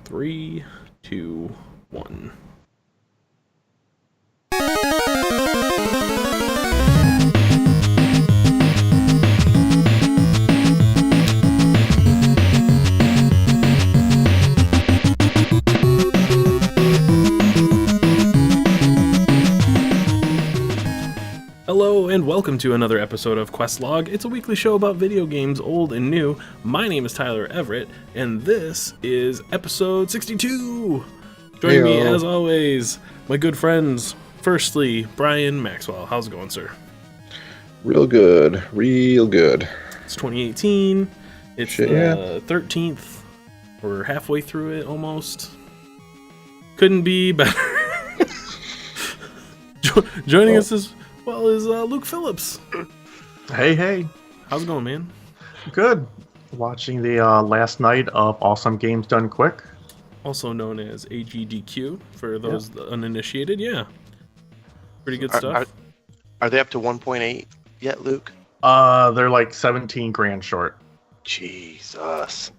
3, 2, 1. Hello and welcome to another episode of Questlog. It's a weekly show about video games, old and new. My name is Tyler Everett, and this is episode 62. Joining me, as always, my good friends. Firstly, Brian Maxwell. How's it going, sir? Real good, real good. It's 2018. It's the 13th. We're halfway through it, almost. Couldn't be better. Joining us is Luke Phillips. Hey. How's it going, man? Good. Watching the last night of Awesome Games Done Quick. Also known as AGDQ, for those uninitiated. Yeah. Pretty good stuff. Are they up to 1.8 yet, Luke? They're like 17 grand short. Jesus.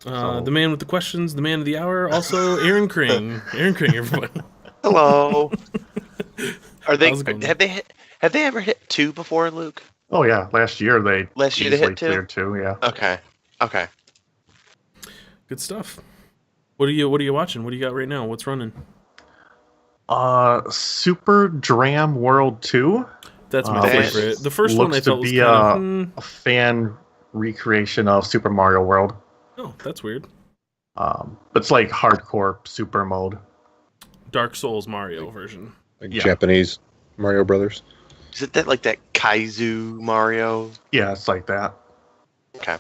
The man with the questions, the man of the hour, also Aaron Kring. Aaron Kring, everybody. Hello. Have they ever hit 2 before, Luke? Oh yeah, last year they hit 2? cleared 2, yeah. Okay. Good stuff. What are you watching? What do you got right now? What's running? Super Dram World 2. That's my favorite. The first one I thought was kind of a fan recreation of Super Mario World. Oh, that's weird. It's like hardcore super mode. Dark Souls Mario version. Like Japanese Mario Brothers. Is it that Kaizu Mario? Yeah, it's like that. Okay.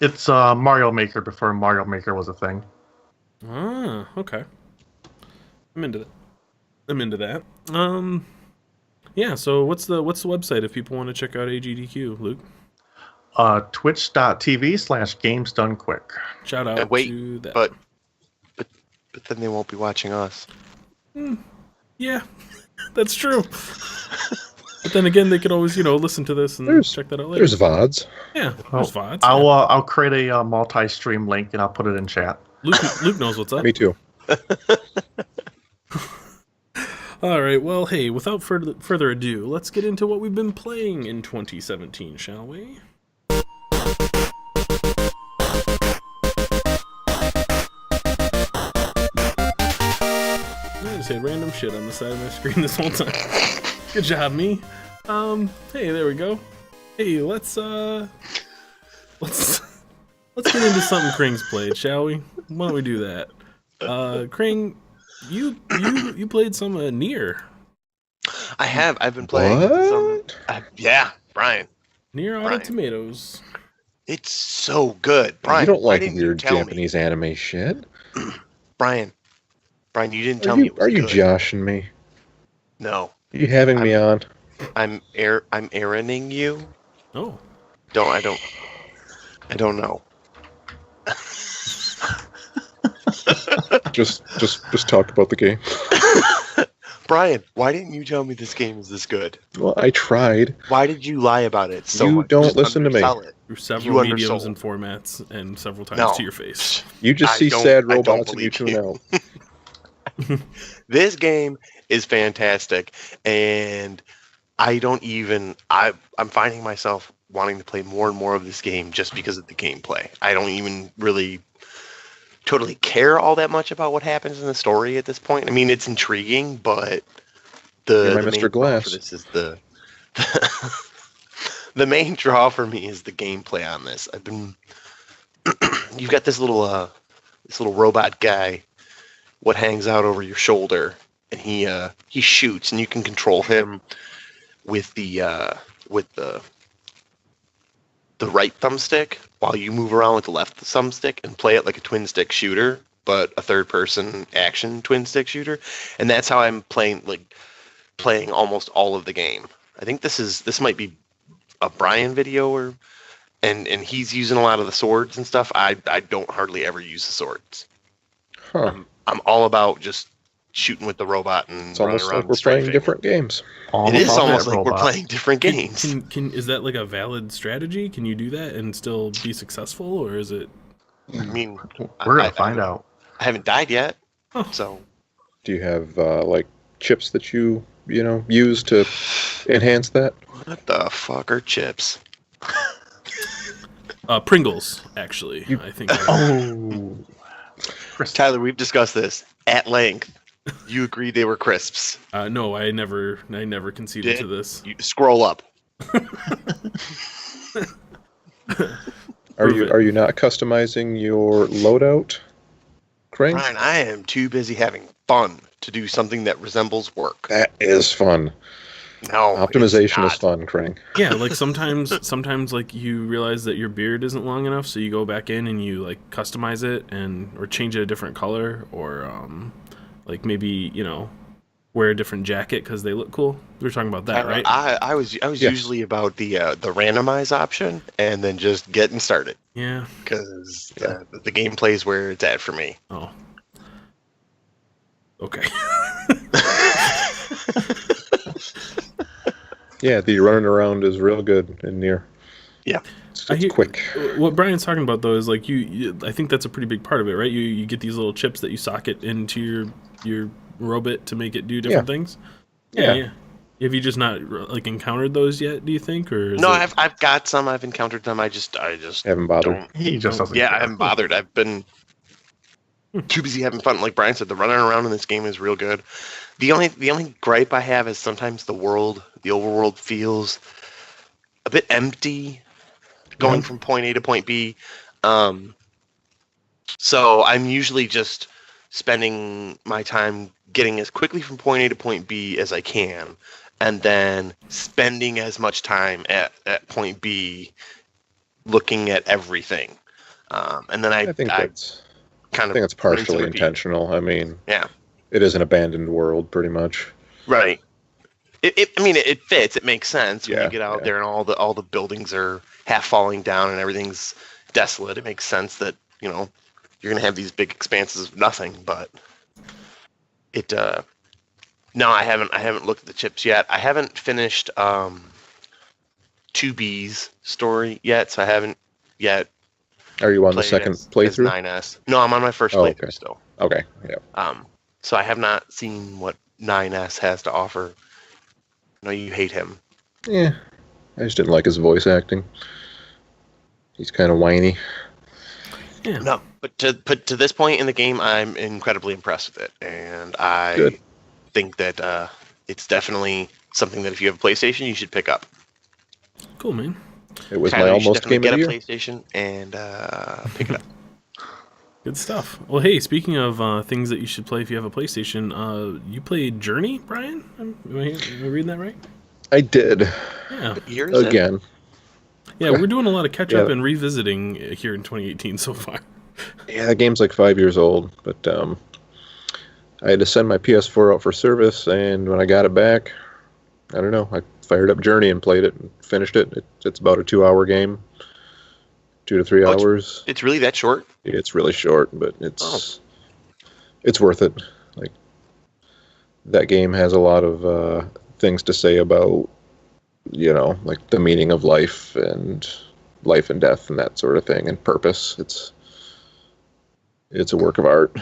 It's Mario Maker before Mario Maker was a thing. Ah, okay. I'm into that. Yeah, so what's the website if people want to check out AGDQ, Luke? Twitch.tv/Games Done Quick. Shout out to that. But then they won't be watching us. Yeah, that's true. But then again, they could always, listen to this and check that out later. There's VODs. Yeah, there's VODs. I'll create a multi-stream link and I'll put it in chat. Luke knows what's up. Me too. All right, well, hey, without further ado, let's get into what we've been playing in 2017, shall we? I just had random shit on the side of my screen this whole time. Good job, me. Hey, there we go. Hey, let's get into something Kring's played, shall we? Why don't we do that? Kring, you played some Nier. I have. I've been playing some. Brian. Nier Automata. It's so good, Brian. You don't like weird Japanese anime shit, Brian, you didn't tell me. Are you joshing me? No. Are you having me on? I'm Aaroning you. Oh. I don't know. just talk about the game. Brian, why didn't you tell me this game is this good? Well, I tried. Why did you lie about it so you much? don't Just listen to me. Through several mediums and formats and several times to your face. You just see sad robots and you tune out. This game is fantastic, and I'm finding myself wanting to play more and more of this game just because of the gameplay. I don't even really totally care all that much about what happens in the story at this point. I mean, it's intriguing, but the Mr. main Glass. draw for this is the main draw for me is the gameplay on this. You've got this little robot guy what hangs out over your shoulder, and he shoots, and you can control him with the right thumbstick while you move around with the left thumbstick and play it like a twin stick shooter, but a third person action twin stick shooter. And that's how I'm playing almost all of the game. I think this might be a Brian video and he's using a lot of the swords and stuff. I don't hardly ever use the swords. Huh. I'm all about just shooting with the robot and It's running almost around like we're playing different games. It is almost like we're playing different games. Is that like a valid strategy? Can you do that and still be successful, or is it? I mean, We're gonna I find haven't- out. I haven't died yet, Oh. so Do you have like chips that you use to enhance that? what the fuck are chips? Pringles, actually. I think. Oh, Chris, Tyler, we've discussed this at length. You agreed they were crisps. No, I never conceded to this. You scroll up. Prove it. Are you not customizing your loadout, Crane? Brian, I am too busy having fun to do something that resembles work. That is fun. No, Optimization it's is fun, Crane. Yeah, like sometimes like you realize that your beard isn't long enough, so you go back in and you like customize it or change it a different color, or like maybe wear a different jacket because they look cool. We were talking about that, right? I was Yes. usually about the randomize option and then just getting started Yeah. because the gameplay is where it's at for me. Oh. Okay. Yeah, the running around is real good in Nier. Yeah. It's I hear- quick. What Brian's talking about though is like you I think that's a pretty big part of it, right? You get these little chips that you socket into your robot to make it do different things. Yeah. Have you just not like encountered those yet? Do you think, or is No, it- I've got some. I've encountered them. I just Haven't bothered. don't. he just doesn't. Yeah, care. I haven't bothered. I've been too busy having fun. Like Brian said, the running around in this game is real good. The only gripe I have is sometimes the overworld feels a bit empty, going from point A to point B. So I'm usually just spending my time getting as quickly from point A to point B as I can, and then spending as much time at point B looking at everything. And then I think I that's kind I think it's partially rinse and repeat. intentional. I mean, Yeah. it is an abandoned world, pretty much. Right. It fits. It makes sense when Yeah, you get out yeah. there and all the buildings are half falling down and everything's desolate. It makes sense that you're gonna have these big expanses of nothing. But it. No, I haven't looked at the chips yet. I haven't finished 2B's story yet, so I haven't yet. Are you on the played second as playthrough? 9S. No, I'm on my first Oh, playthrough okay. still. Okay, yeah. So I have not seen what 9S has to offer. No, you hate him. Yeah, I just didn't like his voice acting. He's kind of whiny. Yeah. No, but to this point in the game, I'm incredibly impressed with it, and I Good. think that it's definitely something that if you have a PlayStation, you should pick up. Cool, man. It was Tyler, my you should almost definitely game of the get a year. PlayStation and pick it up. Good stuff. Well, hey, speaking of things that you should play if you have a PlayStation, you played Journey, Brian? Am I reading that right? I did Yeah. What year is it? again. Yeah, we're doing a lot of catch up Yeah. and revisiting here in 2018 so far. Yeah, the game's like 5 years old, but I had to send my PS4 out for service, and when I got it back, I don't know, I fired up Journey and played it and finished it. It's about a 2-hour game, 2 to 3 Oh, it's- hours. It's really that short? It's really short, but it's worth it. Like, that game has a lot of things to say about, like the meaning of life and death and that sort of thing, and purpose. It's a work of art.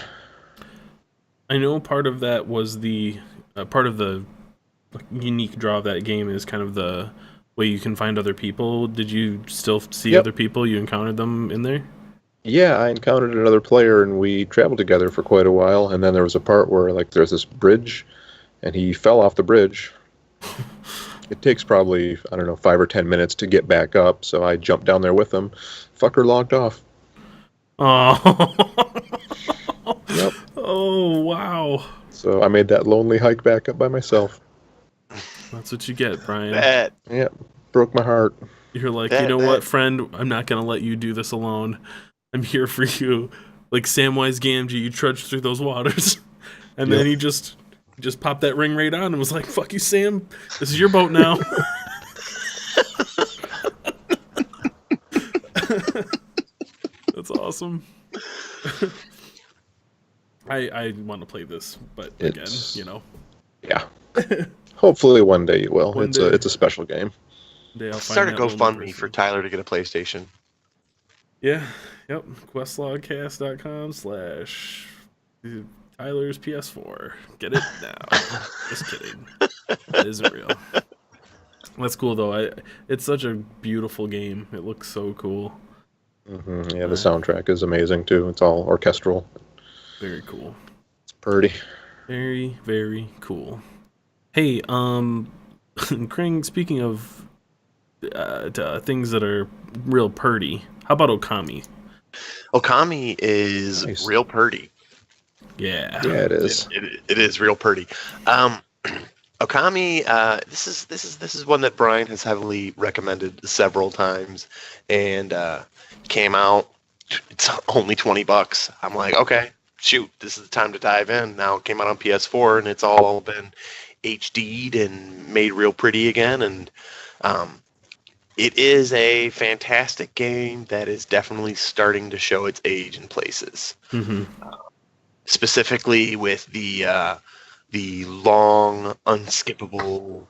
I know part of that was the part of the unique draw of that game is kind of the way you can find other people. Did you still see Yep. other people? You encountered them in there? Yeah, I encountered another player and we traveled together for quite a while, and then there was a part where like there's this bridge and he fell off the bridge. It takes probably, I don't know, 5 or 10 minutes to get back up, so I jumped down there with him. Fucker logged off. Oh. Yep. Oh, wow. So I made that lonely hike back up by myself. That's what you get, Brian. Bad. Yeah, broke my heart. You're like, That- you know that- what, friend? I'm not going to let you do this alone. I'm here for you. Like Samwise Gamgee, you trudged through those waters. And then Yep. he just popped that ring right on and was like, fuck you, Sam. This is your boat now. That's awesome. I want to play this, but again, It's- Yeah. Hopefully one day you will. One It's day. a special game. I'll find Start a that lonely GoFundMe for person. Tyler to get a PlayStation. Yeah. Yep. Questlogcast.com/ Tyler's PS4. Get it now. Just kidding. That isn't real. That's cool though. It's such a beautiful game. It looks so cool. Yeah, the soundtrack is amazing too. It's all orchestral. Very cool. It's pretty. Very, very cool. Hey, Kring, speaking of things that are real purty, how about Okami? Okami is Nice. real purty. Yeah. Yeah, it is. It is real purty. Okami, this is one that Brian has heavily recommended several times, and came out. It's only $20. I'm like, okay, shoot, this is the time to dive in. Now it came out on PS4, and it's all been HD'd and made real pretty again, and it is a fantastic game that is definitely starting to show its age in places. Mm-hmm. Specifically with the long, unskippable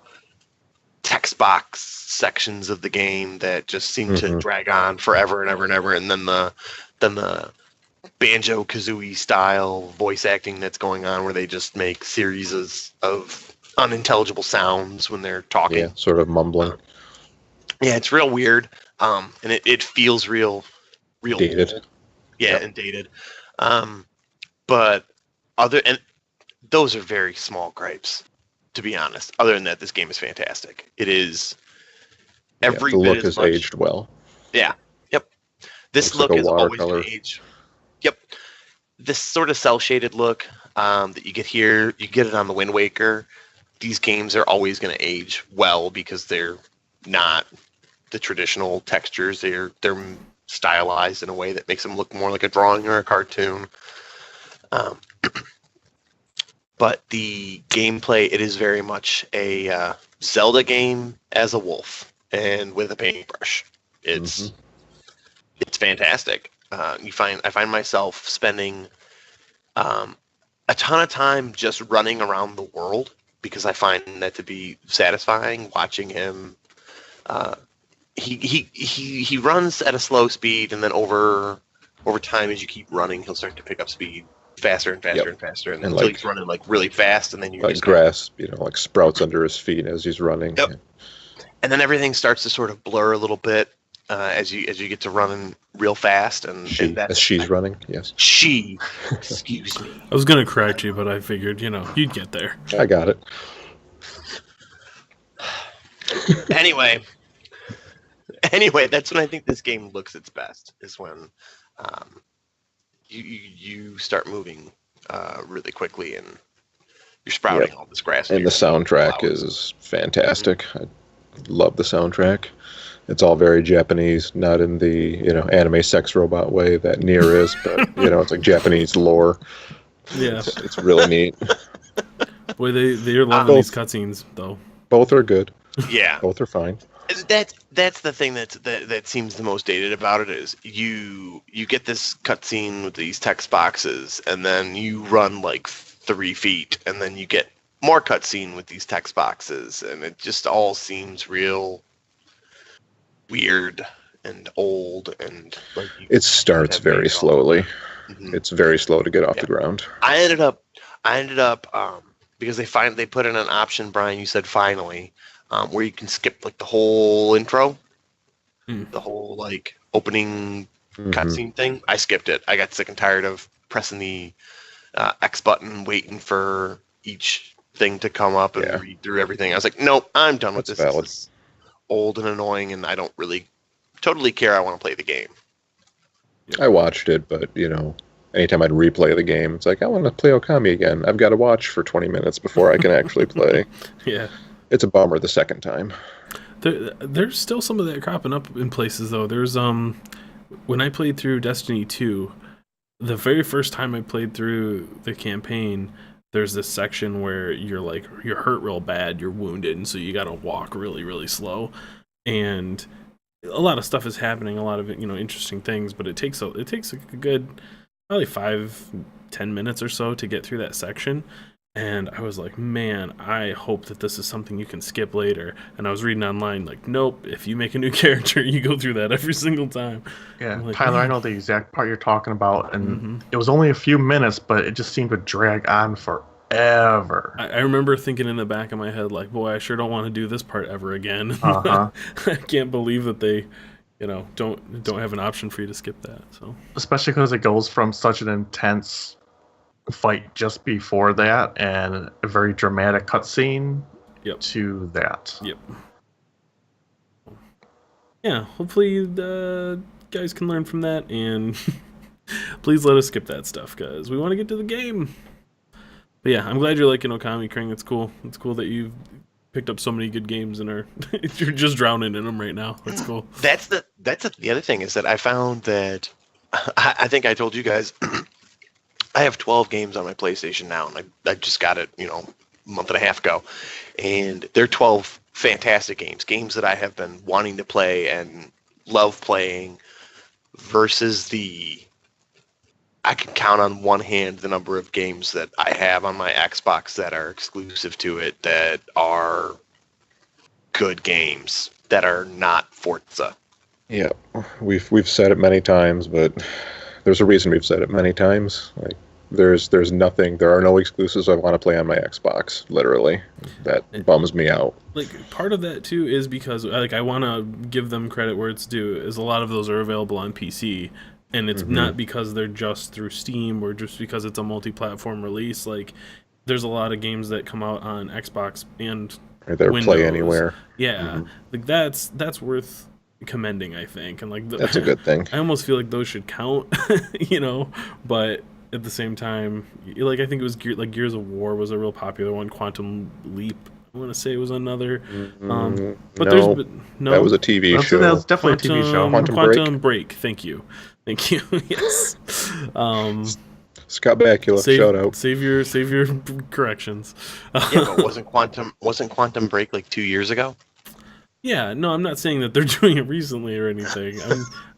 text box sections of the game that just seem to drag on forever and ever and ever, and then the Banjo Kazooie style voice acting that's going on, where they just make series of unintelligible sounds when they're talking. Yeah, sort of mumbling. Yeah, it's real weird, and it feels real Dated. old. Yeah, and dated. But those are very small gripes, to be honest. Other than that, this game is fantastic. It is every the bit look as has much. aged well. Yeah. Yep. This Looks like look a has always watercolor. been aged. Yep. This sort of cell shaded look that you get here, you get it on the Wind Waker. These games are always going to age well because they're not the traditional textures. They're stylized in a way that makes them look more like a drawing or a cartoon. But the gameplay, it is very much a Zelda game as a wolf and with a paintbrush. It's fantastic. I find myself spending a ton of time just running around the world because I find that to be satisfying. Watching him, he runs at a slow speed, and then over time, as you keep running, he'll start to pick up speed faster and faster and faster, and until he's running like really fast, and then you like just grass, like sprouts under his feet as he's running. Yep. And then everything starts to sort of blur a little bit as you get to running real fast, and As she's running, yes. Excuse me. I was gonna correct you, but I figured you'd get there. I got it. Anyway, that's when I think this game looks its best. Is when you start moving really quickly, and you're sprouting all this grass. And the soundtrack is fantastic. I love the soundtrack. It's all very Japanese, not in the anime sex robot way that Nier is, but it's like Japanese lore. Yeah. It's really neat. Boy, they're loving these cutscenes though. Both are good. Yeah. Both are fine. That's the thing that seems the most dated about it is you get this cutscene with these text boxes, and then you run like 3 feet, and then you get more cutscene with these text boxes, and it just all seems real weird and old, and like It starts very slowly. Mm-hmm. It's very slow to get off the ground. I ended up because they put in an option, Brian, you said finally, where you can skip like the whole intro, the whole like opening cutscene thing. I skipped it. I got sick and tired of pressing the X button, waiting for each thing to come up and read through everything. I was like, nope, I'm done with this. Valid. This is old and annoying, and I don't really totally care. I want to play the game. I watched it, but anytime I'd replay the game, it's like I want to play Okami again. I've got to watch for 20 minutes before I can actually play. Yeah. It's a bummer the second time. There's still some of that cropping up in places though. There's when I played through Destiny 2, the very first time I played through the campaign, there's this section where you're hurt real bad, you're wounded, and so you got to walk really, really slow. And a lot of stuff is happening, a lot of interesting things, but it takes a good probably 5-10 minutes or so to get through that section. And I was like, man, I hope that this is something you can skip later. And I was reading online, like, nope, if you make a new character, you go through that every single time. Yeah, I'm like, Tyler, I man. know the exact part you're talking about, and Hmm. it was only a few minutes, but it just seemed to drag on forever. I remember thinking in the back of my head, like, boy, I sure don't want to do this part ever again. Uh-huh. I can't believe that they, don't have an option for you to skip that. So, Especially because it goes from such an intense fight just before that and a very dramatic cutscene yep, to that. yep. Yeah, hopefully the guys can learn from that, and please let us skip that stuff, guys. We want to get to the game. But yeah, I'm glad you're liking Okami, Krang. It's cool. It's cool that you've picked up so many good games and are you're just drowning in them right now. That's cool. The other thing is that I found that I think I told you guys I have 12 games on my PlayStation now, and I just got it, a month and a half ago, and they're 12 fantastic games that I have been wanting to play and love playing. Versus I can count on one hand the number of games that I have on my Xbox that are exclusive to it that are good games that are not Forza. Yeah, we've said it many times, but there's a reason we've said it many times. Like there's nothing, there are no exclusives I want to play on my Xbox. Literally, that bums me out. Like part of that too is because like I want to give them credit where it's due. Is a lot of those are available on PC, and it's not because they're just through Steam or just because it's a multi-platform release. Like there's a lot of games that come out on Xbox and Or they're Windows. play anywhere. Yeah, like that's worth commending, I think, and like That's a good thing. I almost feel like those should count, but at the same time, like I think it was Gears of War was a real popular one. Quantum Leap, I want to say, was another. But No, there's no that was a TV That show. was definitely a TV show. Quantum Break. Thank you. Yes. Scott Bakula, shout out. Save your corrections. Yeah, but wasn't Quantum Break like 2 years ago? Yeah, no, I'm not saying that they're doing it recently or anything.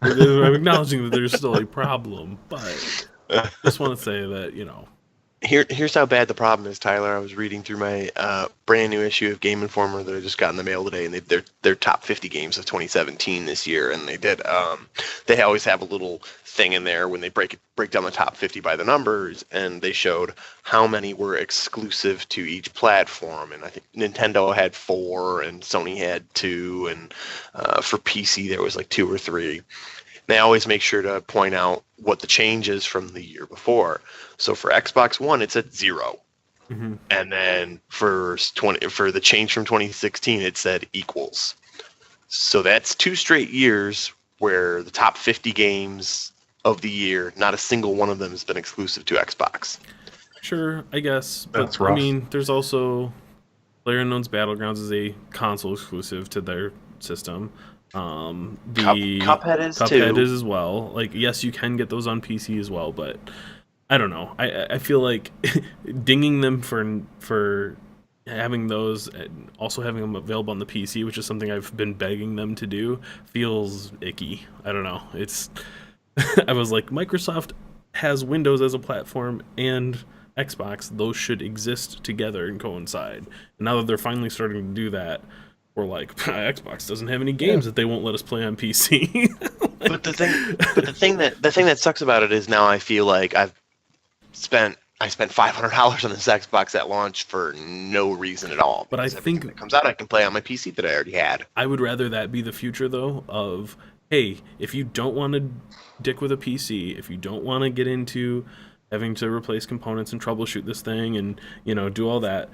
I'm acknowledging that there's still a problem, but just want to say that, Here's how bad the problem is, Tyler. I was reading through my brand new issue of Game Informer that I just got in the mail today, and they're top 50 games of 2017 this year, and they always have a little thing in there when they break down the top 50 by the numbers, and they showed how many were exclusive to each platform, and I think Nintendo had 4, and Sony had 2, and for PC there was like 2 or 3. They always make sure to point out what the change is from the year before. So for Xbox One, it's at 0. Mhm. And then for the change from 2016, it said equals. So that's 2 straight years where the top 50 games of the year, not a single one of them has been exclusive to Xbox. Sure, I guess. But That's rough. I mean, there's also PlayerUnknown's Battlegrounds is a console exclusive to their system. Cuphead is Cuphead too. is as well. Like, yes, you can get those on PC as well, but I don't know. I feel like dinging them for having those and also having them available on the PC, which is something I've been begging them to do, feels icky. I don't know. It's I was like, Microsoft has Windows as a platform and Xbox. Those should exist together and coincide. And now that they're finally starting to do that, we're like, Xbox doesn't have any games that they won't let us play on PC. But the thing that sucks about it is now I feel like I spent $500 on this Xbox at launch for no reason at all. But I Because everything think that comes out, I can play on my PC that I already had. I would rather that be the future, though, of, hey, if you don't want to dick with a PC, if you don't want to get into having to replace components and troubleshoot this thing and, do all that,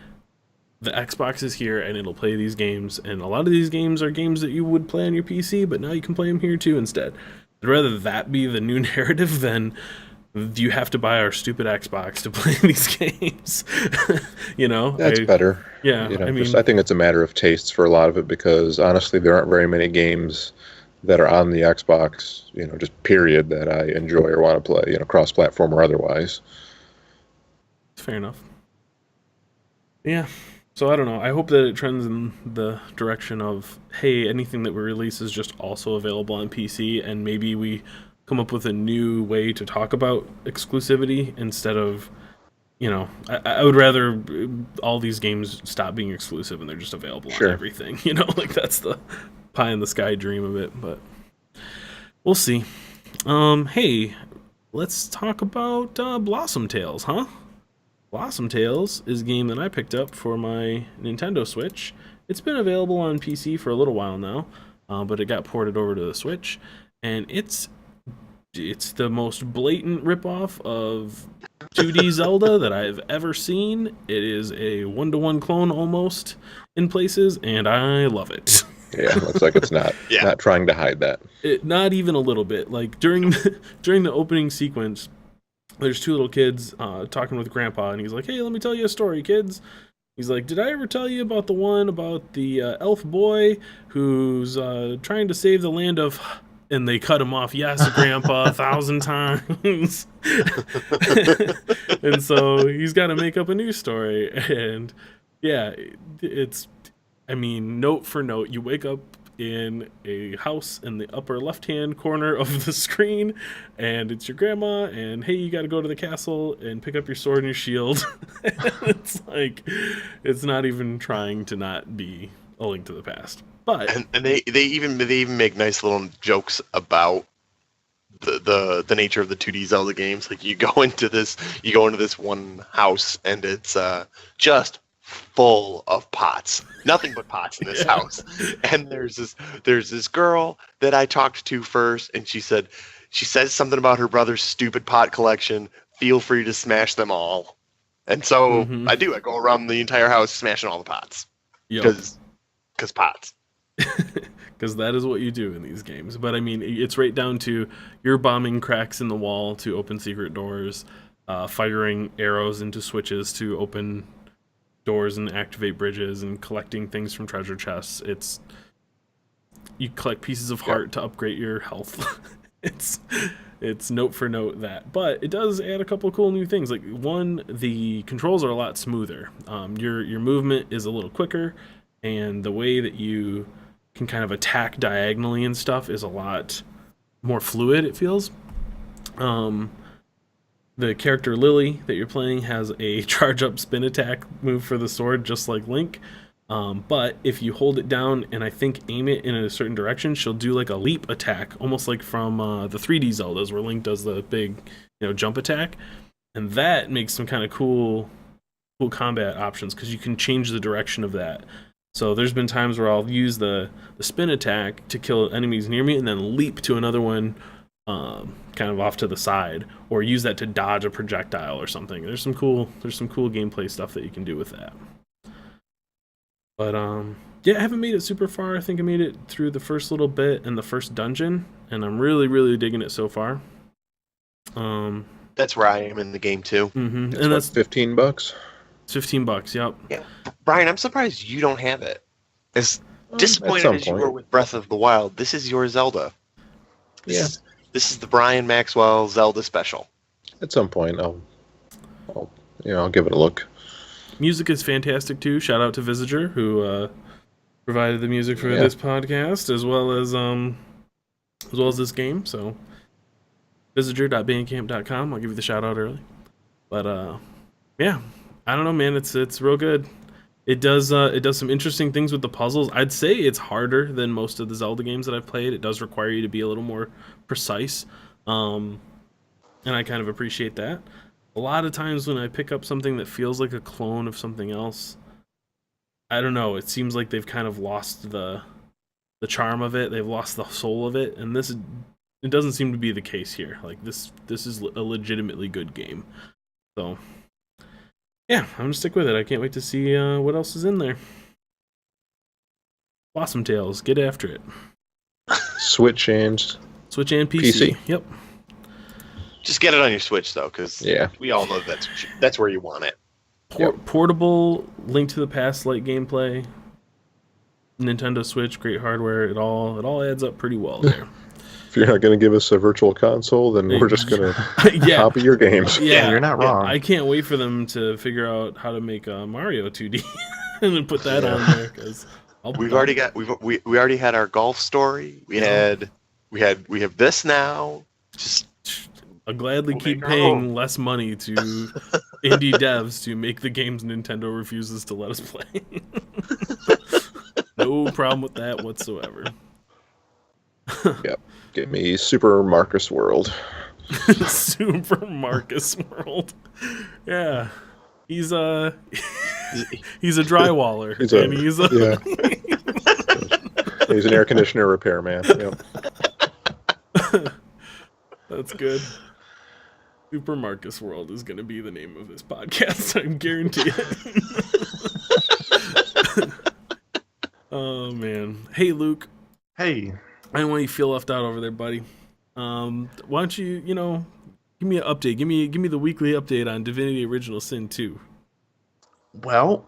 the Xbox is here and it'll play these games. And a lot of these games are games that you would play on your PC, but now you can play them here too instead. I'd rather that be the new narrative than you have to buy our stupid Xbox to play these games. That's better. Yeah, I mean, I think it's a matter of tastes for a lot of it because honestly, there aren't very many games that are on the Xbox, just period, that I enjoy or want to play, cross-platform or otherwise. fair enough. Yeah. So I don't know. I hope that it trends in the direction of, hey, anything that we release is just also available on PC, and maybe we come up with a new way to talk about exclusivity instead of you know, I would rather all these games stop being exclusive and they're just available Sure. on everything. You know, like that's the pie in the sky dream of it. But we'll see. Hey, let's talk about Blossom Tales, huh? Blossom Tales is a game that I picked up for my Nintendo Switch. It's been available on PC for a little while now, but it got ported over to the Switch, and it's the most blatant ripoff of 2D Zelda that I've ever seen. It is a one-to-one clone almost in places, and I love it. Yeah, looks like it's not Yeah. not trying to hide that. Not even a little bit. Like during the opening sequence, there's two little kids talking with Grandpa, and he's like, "Hey, let me tell you a story, kids." He's like, "Did I ever tell you about the one about the elf boy who's trying to save the land of?" And they cut him off. Yes, Grandpa, 1,000 times. And so he's got to make up a new story. And yeah, it's, I mean, note for note, you wake up in a house in the upper left-hand corner of the screen, and it's your grandma, and hey, you got to go to the castle and pick up your sword and your shield. It's like, it's not even trying to not be A Link to the Past. But And they even make nice little jokes about the nature of the 2D Zelda games. Like you go into this one house and it's just full of pots. Nothing but pots in this house. And there's this girl that I talked to first, and she says something about her brother's stupid pot collection. Feel free to smash them all. And so I do. I go around the entire house smashing all the pots. Yo. Because pots. Because that is what you do in these games. But I mean, it's right down to you're bombing cracks in the wall to open secret doors, firing arrows into switches to open doors and activate bridges, and collecting things from treasure chests. You collect pieces of heart to upgrade your health. It's note for note that, but it does add a couple cool new things. Like one, the controls are a lot smoother. Your movement is a little quicker, and the way that you can kind of attack diagonally and stuff is a lot more fluid, it feels. The character Lily that you're playing has a charge up spin attack move for the sword, just like Link. But if you hold it down and I think aim it in a certain direction, she'll do like a leap attack, almost like from the 3D Zeldas where Link does the big, jump attack. And that makes some kind of cool combat options because you can change the direction of that. So there's been times where I'll use the spin attack to kill enemies near me and then leap to another one kind of off to the side, or use that to dodge a projectile or something. There's some cool gameplay stuff that you can do with that. But yeah, I haven't made it super far. I think I made it through the first little bit in the first dungeon, and I'm really, really digging it so far. That's where I am in the game too. And That's that's $15. it's $15. Yep. Yeah, Brian, I'm surprised you don't have it. As At disappointed some as you point. were with Breath of the Wild, this is your Zelda. Yeah. This is the Brian Maxwell Zelda special. At some point, I'll give it a look. Music is fantastic too. Shout out to Visager who provided the music for this podcast as well as this game. So Visager.bandcamp.com. I'll give you the shout out early. But yeah, I don't know, man. It's real good. It does some interesting things with the puzzles. I'd say it's harder than most of the Zelda games that I've played. It does require you to be a little more precise, and I kind of appreciate that. A lot of times when I pick up something that feels like a clone of something else, I don't know, it seems like they've kind of lost the charm of it. They've lost the soul of it, and it doesn't seem to be the case here. Like this is a legitimately good game. So yeah, I'm gonna stick with it. I can't wait to see what else is in there. Blossom Tales, get after it. Switch and Switch and PC. PC. Yep. Just get it on your Switch though, because we all know that's where you want it. Portable, Link to the Past like gameplay. Nintendo Switch, great hardware. It all adds up pretty well there. if you're not going to give us a virtual console, then we're just going to copy your games. Yeah, you're not wrong. I can't wait for them to figure out how to make Mario 2D and then put that on there because we already had our golf story. We have this now. Just I'll gladly we'll keep make our paying own. less money to indie devs to make the games Nintendo refuses to let us play. No problem with that whatsoever. Yep. Give me Super Marcus World. Super Marcus World. Yeah. He's a drywaller. He's He's an air conditioner repairman. Yep. That's good. Super Marcus World is going to be the name of this podcast. I guarantee it. Oh man. Hey Luke. Hey, I don't want you to feel left out over there, buddy. Why don't you, give me an update. Give me the weekly update on Divinity Original Sin 2. well,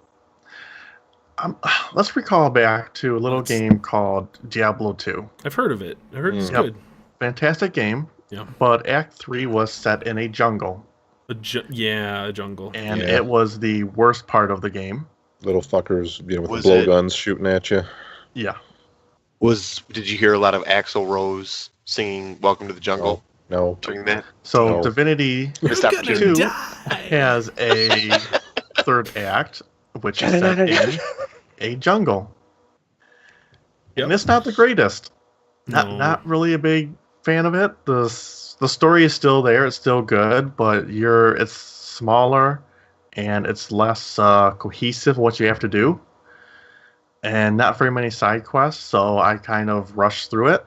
let's recall back to a little game called Diablo 2. I've heard of it. I heard it's Yep. good. Fantastic game, Yeah. but Act 3 was set in a jungle, A jungle. and Yeah. it was the worst part of the game. Little fuckers, with Was blowguns shooting at you. Yeah. Did you hear a lot of Axl Rose singing "Welcome to the Jungle" No. during that? So No. Divinity Missed opportunity. 2 has a third act, which is set in a jungle. Yep. And it's not the greatest. No. Not really a big fan of it. The story is still there. It's still good, but it's smaller and it's less cohesive what you have to do. And not very many side quests, so I kind of rushed through it.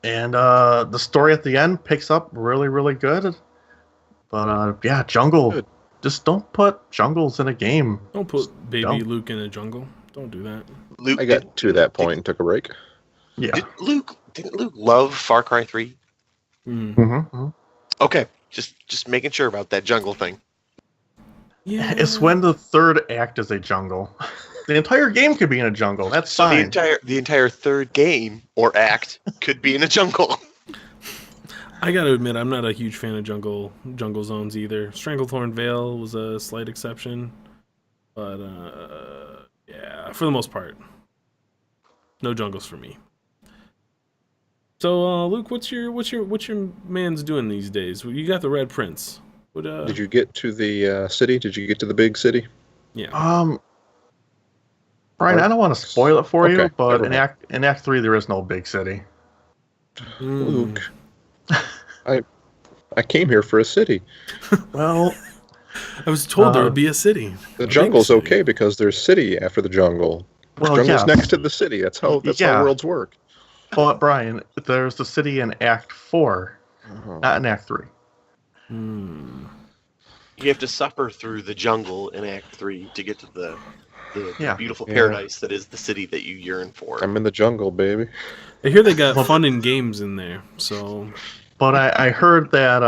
And the story at the end picks up really, really good. But yeah, jungle. Good. Just don't put jungles in a game. Don't put baby Don't. Luke in a jungle. Don't do that. Luke, I got to that point and took a break. Yeah. Didn't Luke love Far Cry 3? Mm. Mm-hmm. Okay, just making sure about that jungle thing. Yeah. It's when the third act is a jungle. The entire game could be in a jungle. That's So fine. the entire third game or act could be in a jungle. I gotta admit, I'm not a huge fan of jungle zones either. Stranglethorn Vale was a slight exception, but yeah, for the most part, no jungles for me. So, Luke, what's your man's doing these days? Well, you got the Red Prince. What? Did you get to the city? Did you get to the big city? Yeah. Brian, I don't want to spoil it for you, Okay, but never in Act 3 there is no big city. Mm. Luke. I came here for a city. Well, I was told there would be a city. The A big jungle's city. okay because there's city after the jungle. well, Jungle's yeah. next to the city. That's how Yeah. worlds work. But Brian, there's the city in Act 4, Uh-huh. not in Act 3. Hmm. You have to suffer through the jungle in Act 3 to get to the Yeah. beautiful Yeah. paradise that is the city that you yearn for. I'm in the jungle, baby. I hear they got fun and games in there. So But I heard that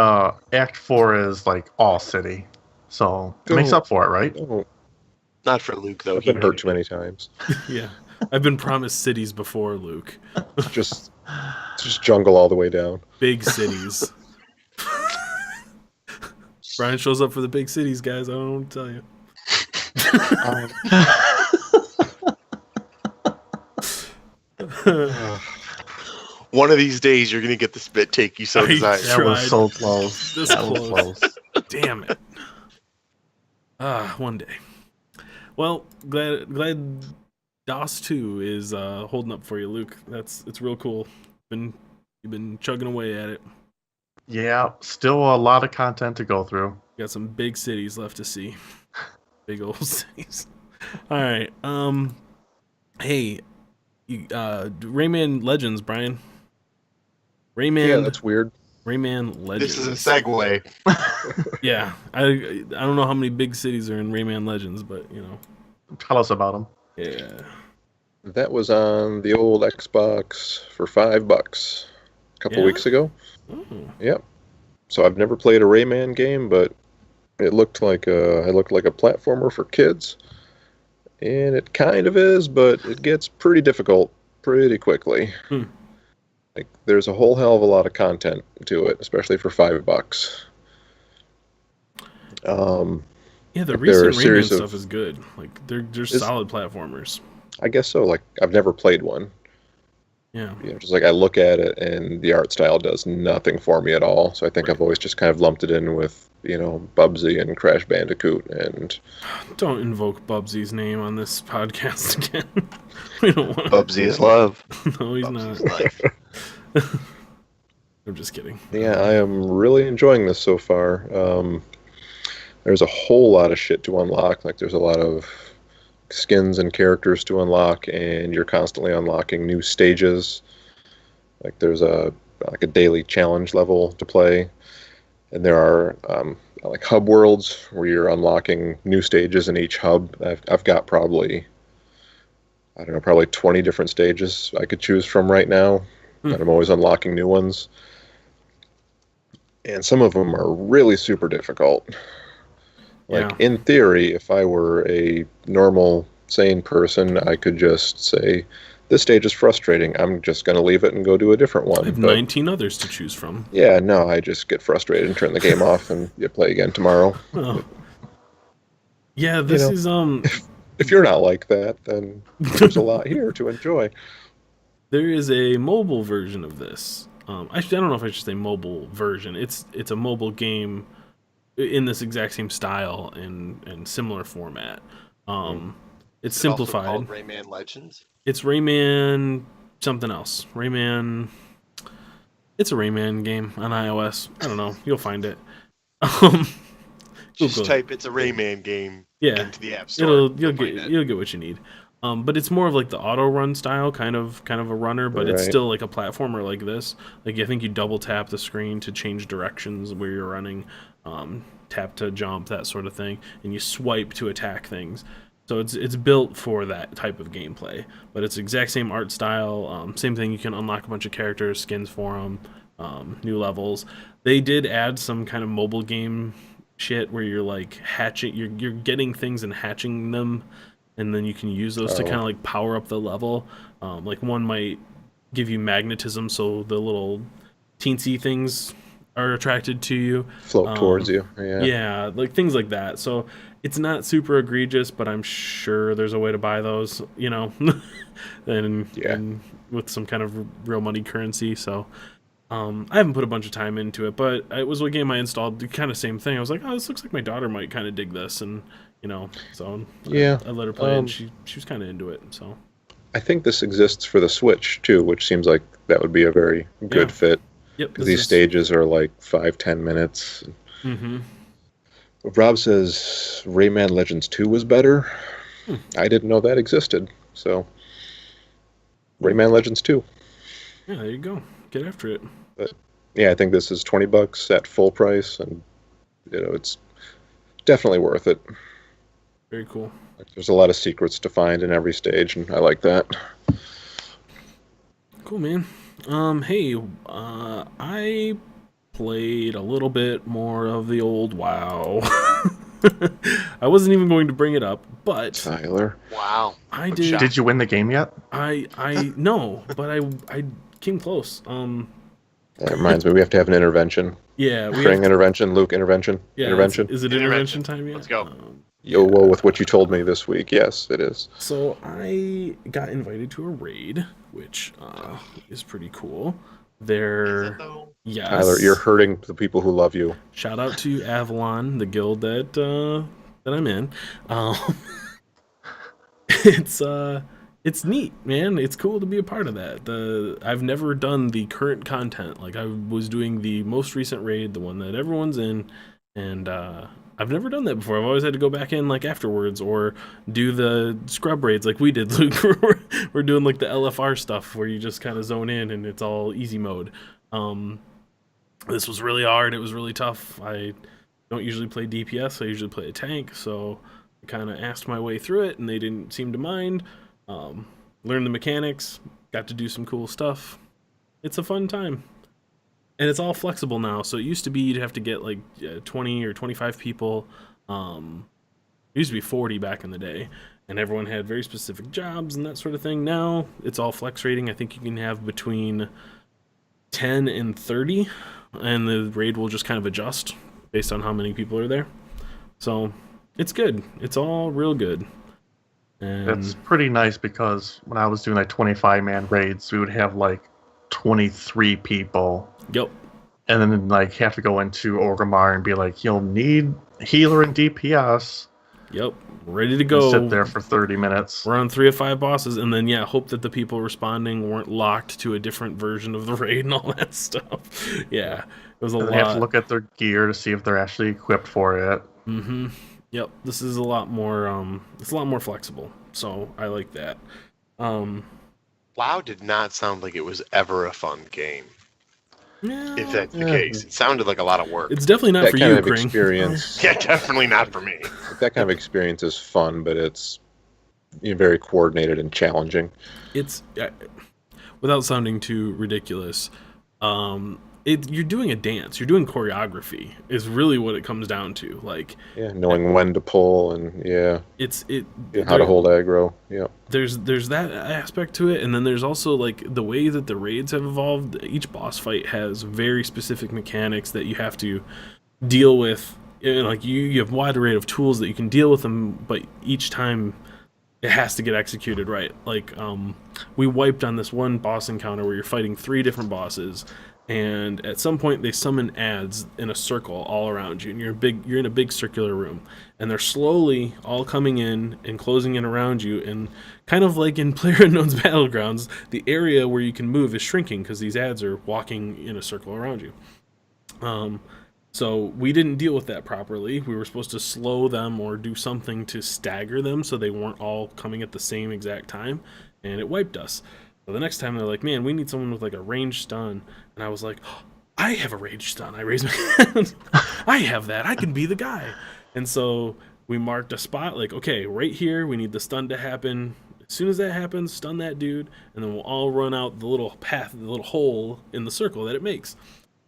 Act 4 is like all city. So it makes Don't- up for it, right? Oh, Not for Luke, though. I've been hurt too many times. yeah, I've been promised cities before, Luke. It's just jungle all the way down. Big cities. Brian shows up for the big cities, guys. I don't know what to tell you. One of these days, you're going to get the spit take you so I- desire. That was Tried. so close. This That was close. close. Damn it. One day. Well, glad DOS 2 is holding up for you, Luke. It's real cool. You've been chugging away at it. Yeah, still a lot of content to go through. Got some big cities left to see. Big old cities. All right. Hey, Rayman Legends, Brian. Rayman. Yeah, that's weird. Rayman Legends. This is a segue. Yeah, I don't know how many big cities are in Rayman Legends, but Tell us about them. yeah. That was on the old Xbox for $5 a couple Yeah? weeks ago. Oh. Yep. So I've never played a Rayman game, but it looked like a platformer for kids, and it kind of is, but it gets pretty difficult pretty quickly. Hmm. Like there's a whole hell of a lot of content to it, especially for $5. Yeah, the There are recent a Rayman series of- stuff is good. Like they're Is- solid platformers. I guess so. Like I've never played one, Yeah. Just like I look at it and the art style does nothing for me at all. So I think I've always just kind of lumped it in with, Bubsy and Crash Bandicoot and Don't invoke Bubsy's name on this podcast again. We don't want. Bubsy is love. No, he's Bubsy's not. life. I'm just kidding. yeah, I am really enjoying this so far. There's a whole lot of shit to unlock. Like there's a lot of skins and characters to unlock, and you're constantly unlocking new stages. Like there's a daily challenge level to play, and there are like hub worlds where you're unlocking new stages in each hub. I've got probably 20 different stages I could choose from right now, and I'm always unlocking new ones. And some of them are really super difficult. Like, Yeah. in theory, if I were a normal, sane person, I could just say, this stage is frustrating. I'm just going to leave it and go do a different one. I have But, 19 others to choose from. yeah, no, I just get frustrated and turn the game off and you play again tomorrow. Oh. Yeah, this know. is If you're not like that, then there's a lot here to enjoy. there is a mobile version of this. Actually, I don't know if I should say mobile version. It's a mobile game in this exact same style and similar format. It's Is it also simplified. called Rayman Legends. It's Rayman something else. Rayman. It's a Rayman game on iOS. I don't know. You'll find it. Just Google it. type "it's a Rayman game" Yeah, into the app store. you'll You'll get find it. you'll get what you need. But it's more of like the auto run style, kind of a runner, but it's Right. still like a platformer like this. Like I think you double tap the screen to change directions where you're running, tap to jump, that sort of thing, and you swipe to attack things. So it's built for that type of gameplay, but it's the exact same art style. Same thing. You can unlock a bunch of characters, skins for them, new levels. They did add some kind of mobile game shit where you're like hatching, you're getting things and hatching them, and then you can use those to Oh. kind of like power up the level. Like one might give you magnetism, so the little teensy things are attracted to you. Float towards you. Yeah. Yeah, like things like that. So it's not super egregious, but I'm sure there's a way to buy those, and, Yeah. and with some kind of real money currency. So I haven't put a bunch of time into it, but it was a game I installed. The kind of same thing. I was like, oh, this looks like my daughter might kind of dig this, and so Yeah, I let her play, and um, she was kind of into it. So I think this exists for the Switch, too, which seems like that would be a very good Yeah. fit. yep, Because these stages are like 5-10 minutes. Mm-hmm. Rob says Rayman Legends 2 was better. I didn't know that existed. So, Rayman Legends 2. Yeah, there you go. Get after it. Yeah, I think this is $20 at full price, and it's definitely worth it. Very cool. Like, there's a lot of secrets to find in every stage, and I like that. Cool, man. Hey, I played a little bit more of the old WoW. I wasn't even going to bring it up, but Tyler. Wow. I I'm did. shocked. Did you win the game yet? I no, but I came close. That reminds me, we have to have an intervention. Yeah, we Spring have, intervention, Luke intervention. yeah. Intervention. Is it intervention time yet? Let's go. Yo, whoa, with what you told me this week. Yes, it is. So I got invited to a raid, which is pretty cool. They're yes. Tyler, you're hurting the people who love you. Shout out to Avalon, the guild that I'm in. It's neat, man. It's cool to be a part of that. I've never done the current content. Like I was doing the most recent raid, the one that everyone's in, and I've never done that before. I've always had to go back in like afterwards or do the scrub raids like we did, Luke. We're doing like the LFR stuff where you just kind of zone in and it's all easy mode. This was really hard. It was really tough. I don't usually play DPS. I usually play a tank, so I kind of asked my way through it, and they didn't seem to mind. Learned the mechanics, got to do some cool stuff. It's a fun time. And it's all flexible now. So it used to be you'd have to get like 20 or 25 people. It used to be 40 back in the day. And everyone had very specific jobs and that sort of thing. Now it's all flex rating. I think you can have between 10 and 30. And the raid will just kind of adjust based on how many people are there. So it's good. It's all real good. And It's pretty nice because when I was doing like 25-man raids, we would have like 23 people, yep, and then like have to go into Orgrimmar and be like, you'll need healer and DPS, yep, ready to and go. sit there for 30 minutes. We're on 3 of 5 bosses, and then hope that the people responding weren't locked to a different version of the raid and all that stuff. Yeah, it was a And lot. they have to look at their gear to see if they're actually equipped for it. Mm-hmm. Yep. This is a lot more. It's a lot more flexible. So I like that. WoW did not sound like it was ever a fun game. Yeah, If that's the Yeah. case, it sounded like a lot of work. it's definitely not That for kind you, of Kring. experience. Yeah, definitely not for me. That kind of experience is fun, but it's very coordinated and challenging. It's without sounding too ridiculous. You're doing a dance. You're doing choreography. Is really what it comes down to. Like Yeah, knowing when to pull and how to hold aggro. Yeah. There's that aspect to it, and then there's also like the way that the raids have evolved. Each boss fight has very specific mechanics that you have to deal with. And like you have a wide array of tools that you can deal with them, but each time it has to get executed right. Like we wiped on this one boss encounter where you're fighting 3 different bosses, and at some point they summon ads in a circle all around you, and you're in a big circular room, and they're slowly all coming in and closing in around you, and kind of like in PlayerUnknown's Battlegrounds, the area where you can move is shrinking because these ads are walking in a circle around you. So we didn't deal with that properly. We were supposed to slow them or do something to stagger them so they weren't all coming at the same exact time, and it wiped us. So the next time they're like, man, we need someone with like a ranged stun. And I was like, oh, I have a ranged stun. I raised my hand. I have that. I can be the guy. And so we marked a spot like, okay, right here, we need the stun to happen. As soon as that happens, stun that dude, and then we'll all run out the little path, the little hole in the circle that it makes.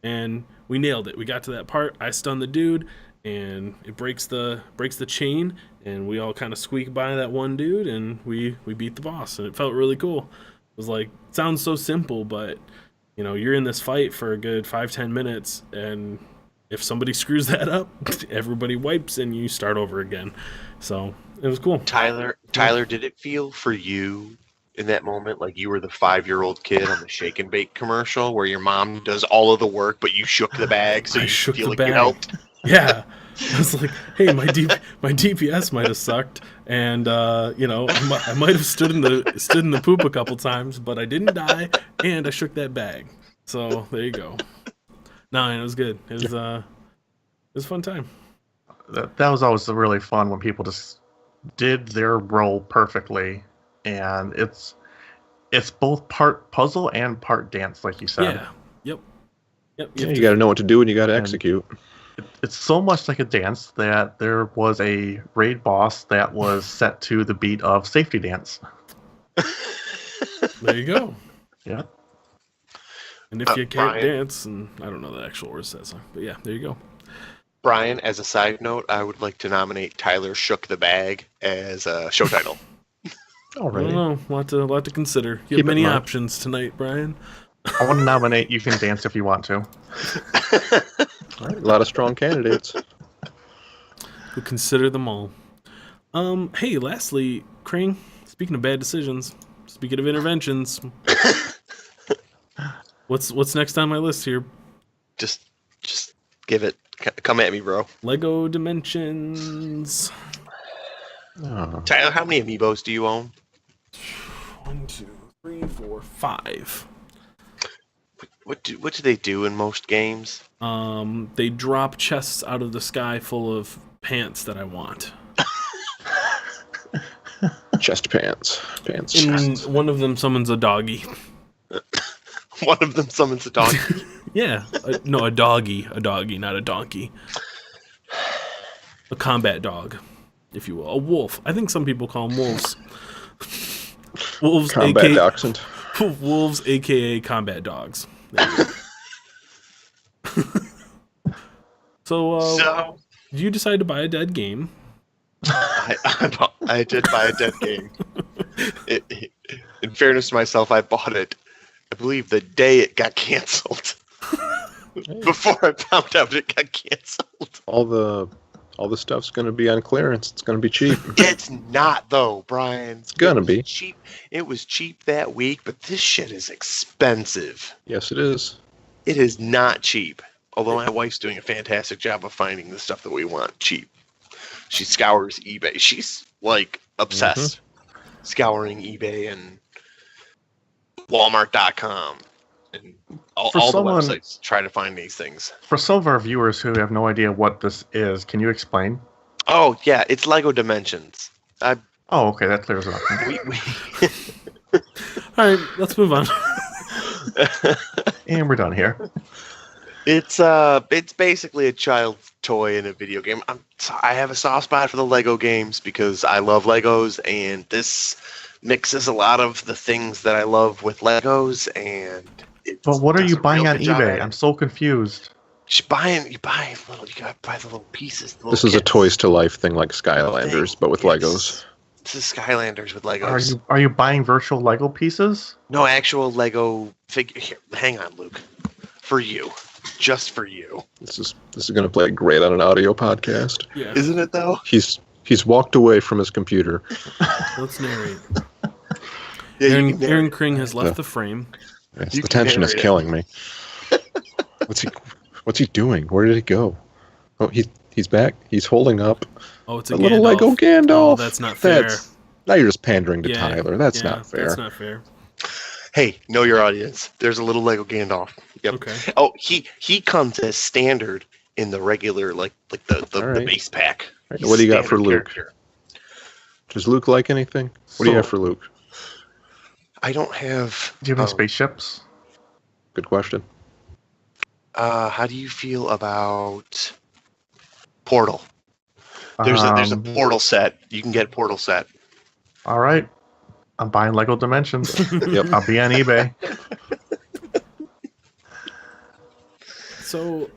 And we nailed it. We got to that part. I stunned the dude, and it breaks the chain, and we all kind of squeak by that one dude, and we beat the boss, and it felt really cool. It was like, it sounds so simple, but you're in this fight for a good 5-10 minutes, and if somebody screws that up, everybody wipes and you start over again. So it was cool. Tyler, did it feel for you in that moment like you were the 5-year-old kid on the Shake and Bake commercial where your mom does all of the work, but you shook the bag so I you shook feel the like bag. you helped? Yeah. I was like, hey, my DPS might have sucked, and I might have stood in the poop a couple times, but I didn't die, and I shook that bag. So there you go. No, and it was good. It was a fun time. That was always really fun when people just did their role perfectly, and it's both part puzzle and part dance, like you said. Yeah. Yep. You got to know what to do and you got to execute. It's so much like a dance that there was a raid boss that was set to the beat of Safety Dance. There you go. Yeah. And if you can't Brian? dance, and I don't know the actual words to that song, but yeah, there you go. Brian, as a side note, I would like to nominate Tyler Shook the Bag as a show title. All I right. don't know, lot to consider. You Keep have it many in mind. options tonight, Brian. I want to nominate You Can Dance If You Want To. All right. A lot of strong candidates. We'll consider them all. Hey, lastly, Kring, speaking of bad decisions, speaking of interventions, what's next on my list here? Just give it. Come at me, bro. Lego Dimensions. Oh. Tyler, how many amiibos do you own? 1, 2, 3, 4, 5. What do they do in most games? They drop chests out of the sky full of pants that I want. Chest pants. And Chest. one of them summons a doggy. One of them summons a dog. Yeah, no, a doggy, not a donkey. A combat dog, if you will. A wolf. I think some people call them wolves. Wolves, Combat dachshund. Wolves, aka combat dogs. There you go. So, did you decide to buy a dead game? I did buy a dead game. In fairness to myself, I bought it, I believe, the day it got canceled. Before I found out it got canceled. All the All this stuff's going to be on clearance. It's going to be cheap. It's not though, Brian. It's gonna be cheap. It was cheap that week, but this shit is expensive. Yes, it is. It is not cheap. Although my wife's doing a fantastic job of finding the stuff that we want cheap. She scours eBay. She's like obsessed, scouring eBay and Walmart.com and all the websites try to find these things. For some of our viewers who have no idea what this is, can you explain? Oh yeah, it's Lego Dimensions. Oh, okay, that clears it up. All right, let's move on. And we're done here. It's basically a child's toy in a video game. I have a soft spot for the Lego games because I love Legos, and this mixes a lot of the things that I love with Legos. And But what are you buying on eBay? I'm so confused. You buy the little pieces. The little This is a kits. Toys to Life thing like Skylanders, but with Legos. This is Skylanders with Legos. Are you buying virtual Lego pieces? No actual Lego figure. Here, hang on, Luke. For you. Just for you. This is going to play great on an audio podcast. Yeah, Isn't it though? He's walked away from his computer. let's narrate. Yeah, Aaron Kring has left the frame. Yes, You the can tension is narrate it. killing me. What's he doing? Where did he go? Oh, he's back. He's holding up Oh, it's a a little Gandalf. Lego Gandalf. Oh, that's not fair. Now you're just pandering to Yeah, Tyler. That's yeah, not fair. That's not fair. Hey, know your audience. There's a little Lego Gandalf. Yep. Okay. Oh, he comes as standard in the regular like the All right. base pack. Right, He's what do you got standard for Luke? character. Does Luke like anything? What do you have for Luke? I don't have. Do you have any spaceships? Good question. How do you feel about Portal? There's a Portal set. You can get a Portal set. All right. I'm buying Lego Dimensions. Yep. I'll be on eBay. So,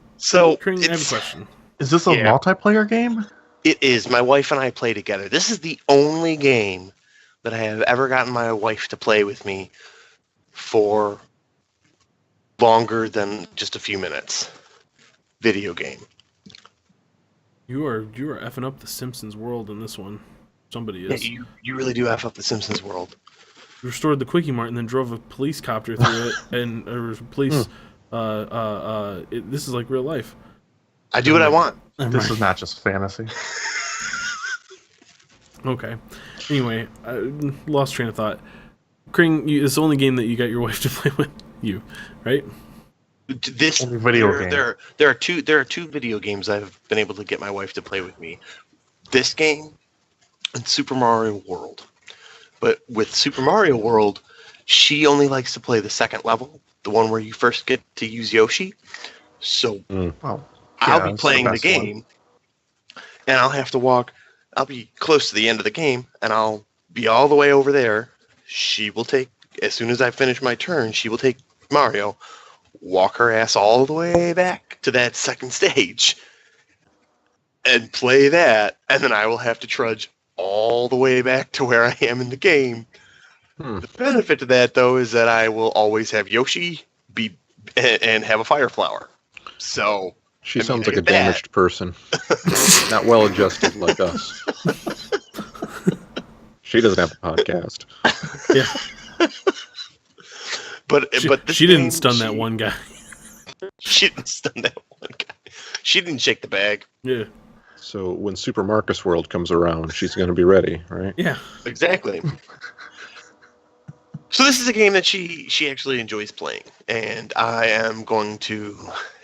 Kring, I have a question. Is this a Yeah. multiplayer game? It is. My wife and I play together. This is the only game that I have ever gotten my wife to play with me for longer than just a few minutes. Video game. You are effing up the Simpsons world in this one. Somebody Yeah, is. you really do F up the Simpsons world. You restored the Quickie Mart and then drove a police copter through it, and police. This is like real life. I do what I want. This is not just fantasy. Okay. Anyway, lost train of thought. Kring, it's the only game that you got your wife to play with you, right? This Only video game. There are two video games I've been able to get my wife to play with me. This game and Super Mario World. But with Super Mario World, she only likes to play the second level, the one where you first get to use Yoshi. So Oh, I'll yeah, be it's playing the best one. game, and I'll have to walk. I'll be close to the end of the game, and I'll be all the way over there. She will take, as soon as I finish my turn, she will take Mario, walk her ass all the way back to that second stage, and play that, and then I will have to trudge all the way back to where I am in the game. The benefit to that, though, is that I will always have Yoshi be and have a fire flower. So She I mean, sounds I like a get that. damaged person. Not well adjusted like us. She doesn't have a podcast. Yeah. But this She didn't game, stun that one guy. She didn't stun that one guy. She didn't shake the bag. Yeah. So when Super Marcus World comes around, she's going to be ready, right? Yeah. Exactly. So this is a game that she actually enjoys playing, and I am going to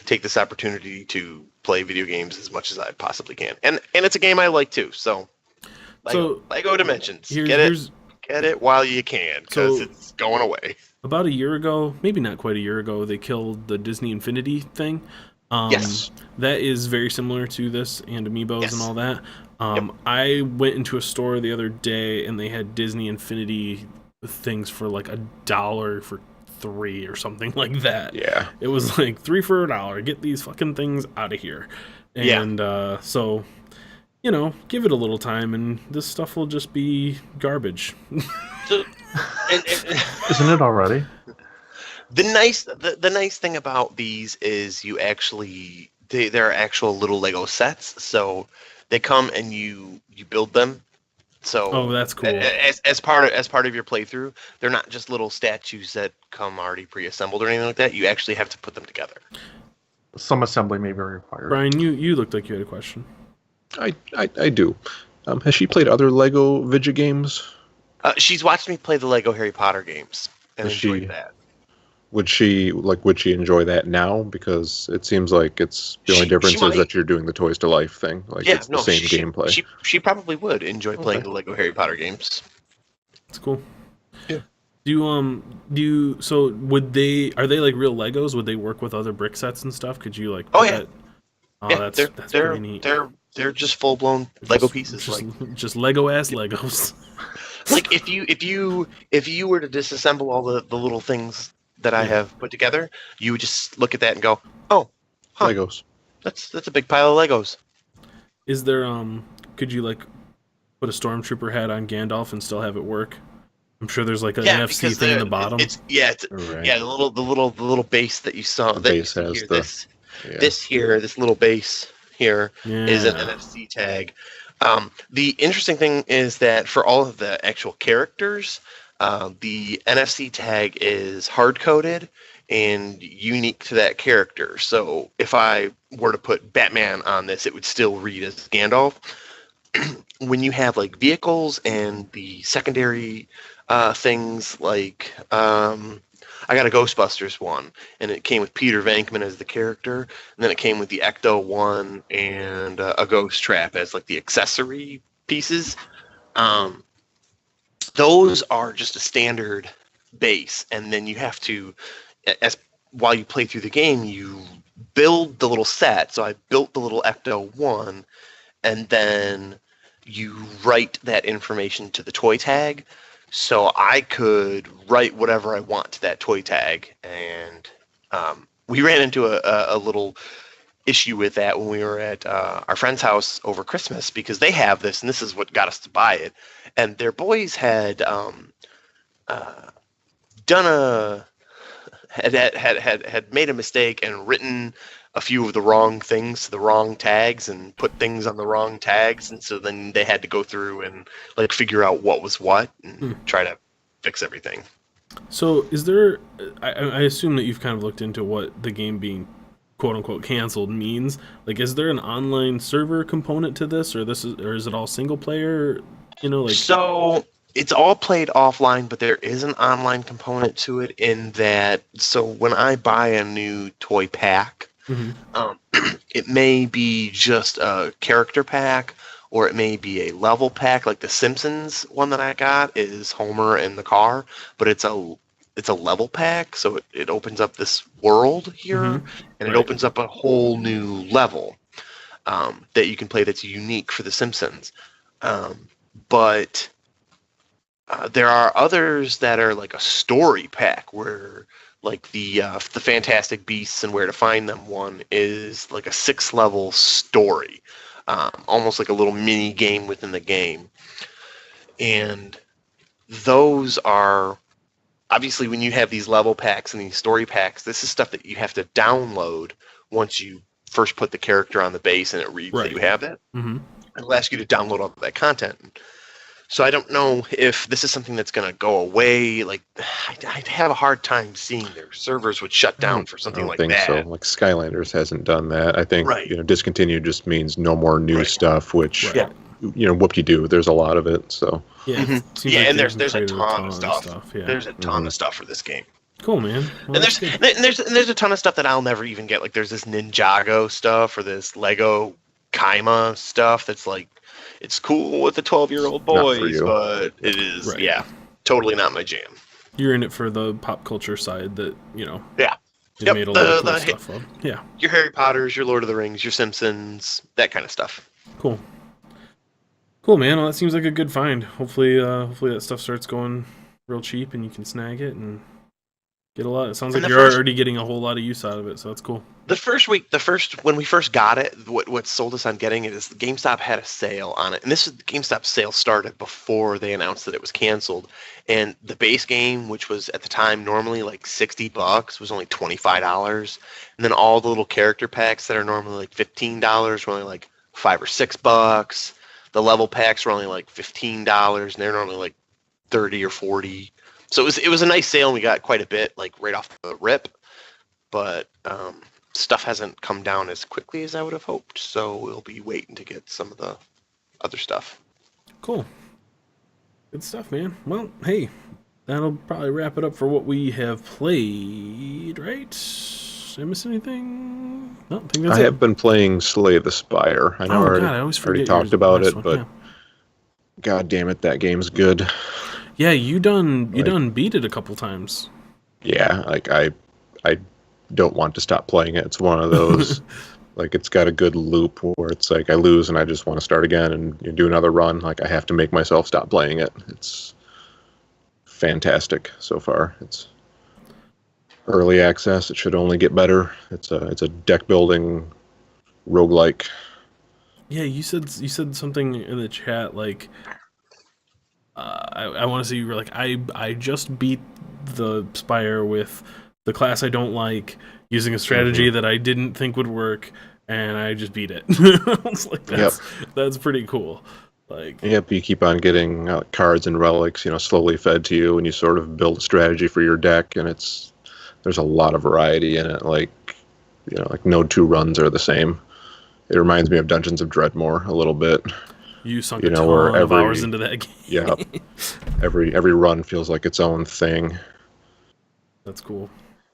take this opportunity to play video games as much as I possibly can. And it's a game I like too. So Lego Dimensions. Get it while you can, because it's going away. About a year ago, maybe not quite a year ago, they killed the Disney Infinity thing. Yes. That is very similar to this and Amiibos Yes. and all that. Yep. I went into a store the other day and they had Disney Infinity things for like $1 for 3 or something like that. Yeah. It was like 3 for $1. Get these fucking things out of here. And so, you know, give it a little time and this stuff will just be garbage. Isn't it already? The nice thing about these is you actually they're actual little Lego sets, so They come and you build them. So Oh, that's cool. as part of your playthrough, they're not just little statues that come already pre-assembled or anything like that. You actually have to put them together. Some assembly may be required. Brian, you looked like you had a question. I do. Has she played other Lego video games? She's watched me play the Lego Harry Potter games and Is enjoyed she- that. Would she enjoy that now? Because it seems like it's the only She difference is might. that you're doing the Toys to Life thing. Like Yeah, it's the no, same she, gameplay. She probably would enjoy playing Okay. the Lego Harry Potter games. It's cool. Yeah. So are they like real Legos? Would they work with other brick sets and stuff? Could you like Oh, put yeah. that- Oh, Yeah, that's they're pretty neat. they're just full blown Lego pieces. Just Lego ass Legos. Like if you were to disassemble all the little things that I have put together, you would just look at that and go, oh, huh, Legos. that's a big pile of Legos. Is there could you like put a stormtrooper hat on Gandalf and still have it work? I'm sure there's like an NFC because thing in the bottom. It's Right. yeah, the little base that you saw. The that you base see has here, the- Yeah. this little base here is an Yeah. NFC tag. The interesting thing is that for all of the actual characters, the NFC tag is hard coded and unique to that character. So if I were to put Batman on this, it would still read as Gandalf. When you have like vehicles and the secondary things like I got a Ghostbusters one, and it came with Peter Venkman as the character, and then it came with the Ecto one and a Ghost Trap as like the accessory pieces. Those are just a standard base, and then you have to, as while you play through the game, you build the little set. So I built the little Ecto one, and then you write that information to the toy tag. So I could write whatever I want to that toy tag, and we ran into a little issue with that when we were at our friend's house over Christmas, because they have this, and this is what got us to buy it. And their boys had had made a mistake and written a few of the wrong things to the wrong tags and put things on the wrong tags, and so then they had to go through and like figure out what was what and try to fix everything. So is there? I assume that you've kind of looked into what the game being "quote unquote" canceled means. Like, is there an online server component to this, or is it all single player? You know, like So it's all played offline, but there is an online component to it in that. So when I buy a new toy pack, it may be just a character pack, or it may be a level pack. Like the Simpsons one that I got is Homer and the car, but it's a level pack, so it opens up this world here, and Right. it opens up a whole new level that you can play that's unique for the Simpsons. But there are others that are like a story pack, where like the Fantastic Beasts and Where to Find Them one is like a 6-level story, almost like a little mini game within the game. And those are obviously, when you have these level packs and these story packs, this is stuff that you have to download once you first put the character on the base and it reads Right. that you have it. Mm-hmm. It'll ask you to download all of that content. So I don't know if this is something that's going to go away. Like, I'd have a hard time seeing their servers would shut down for I something don't like think that. so. Like Skylanders hasn't done that. I think Right. discontinued just means no more new Right. stuff, which Right. Yeah. whoop-de-doo. There's a lot of it. So Yeah, Mhm. it seems Yeah, like and they've there's a created ton of stuff. Yeah. There's a ton of stuff for this game. Cool, man. Well, And that's there's, good. and there's a ton of stuff that I'll never even get. Like there's this Ninjago stuff or this Lego Kaima stuff that's like, it's cool with the 12-year-old Not for boys, you. but it is, Right. yeah, totally not my jam. You're in it for the pop culture side that Yeah. They Yep, made a lot of the cool hit- stuff of. Yeah, Your Harry Potters, your Lord of the Rings, your Simpsons, that kind of stuff. cool. Cool, man. Well, that seems like a good find. Hopefully that stuff starts going real cheap and you can snag it and get a lot. It sounds And like the you're first- already getting a whole lot of use out of it, so that's cool. When we first got it, what sold us on getting it is the GameStop had a sale on it, and the GameStop sale started before they announced that it was canceled. And the base game, which was at the time normally like $60, was only $25, and then all the little character packs that are normally like $15 were only like $5 or $6. The level packs were only like $15, and they're normally like 30 or 40. So it was a nice sale, and we got quite a bit like right off the rip. But stuff hasn't come down as quickly as I would have hoped, so we'll be waiting to get some of the other stuff. Cool. Good stuff, man. Well, hey, that'll probably wrap it up for what we have played, right? Did I miss anything? No, I think that's I it. have been playing Slay the Spire. I know Oh, I God, I always forget already talked your about last it, one, but yeah. God damn it, that game's good. Yeah, you done Like- beat it a couple times. Yeah, like I don't want to stop playing it. It's one of those like it's got a good loop where it's like I lose and I just want to start again and do another run. Like I have to make myself stop playing it. It's fantastic so far. It's early access. It should only get better. It's a deck building roguelike. Yeah, you said something in the chat like I want to say you were like I just beat the Spire with the class I don't like using a strategy that I didn't think would work, and I just beat it. I was like, that's pretty cool. Like, Yep, you keep on getting cards and relics, slowly fed to you, and you sort of build a strategy for your deck, and there's a lot of variety in it. Like no two runs are the same. It reminds me of Dungeons of Dreadmore a little bit. you sunk You a know, ton where of every- hours into that game. Yeah, every run feels like its own thing. That's cool.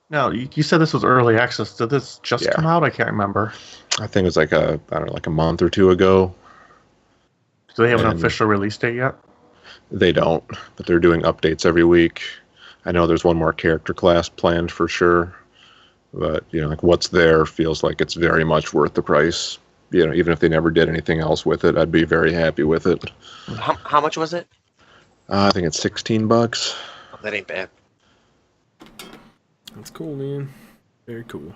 Now, you said this was early access. Did this just Yeah. come out? I can't remember. I think it's like a month or two ago. Do they have an And- official release date yet? They don't, but they're doing updates every week. I know there's one more character class planned for sure, but like what's there feels like it's very much worth the price. Even if they never did anything else with it, I'd be very happy with it. How much was it? I think it's $16. Oh, that ain't bad. That's cool, man. Very cool.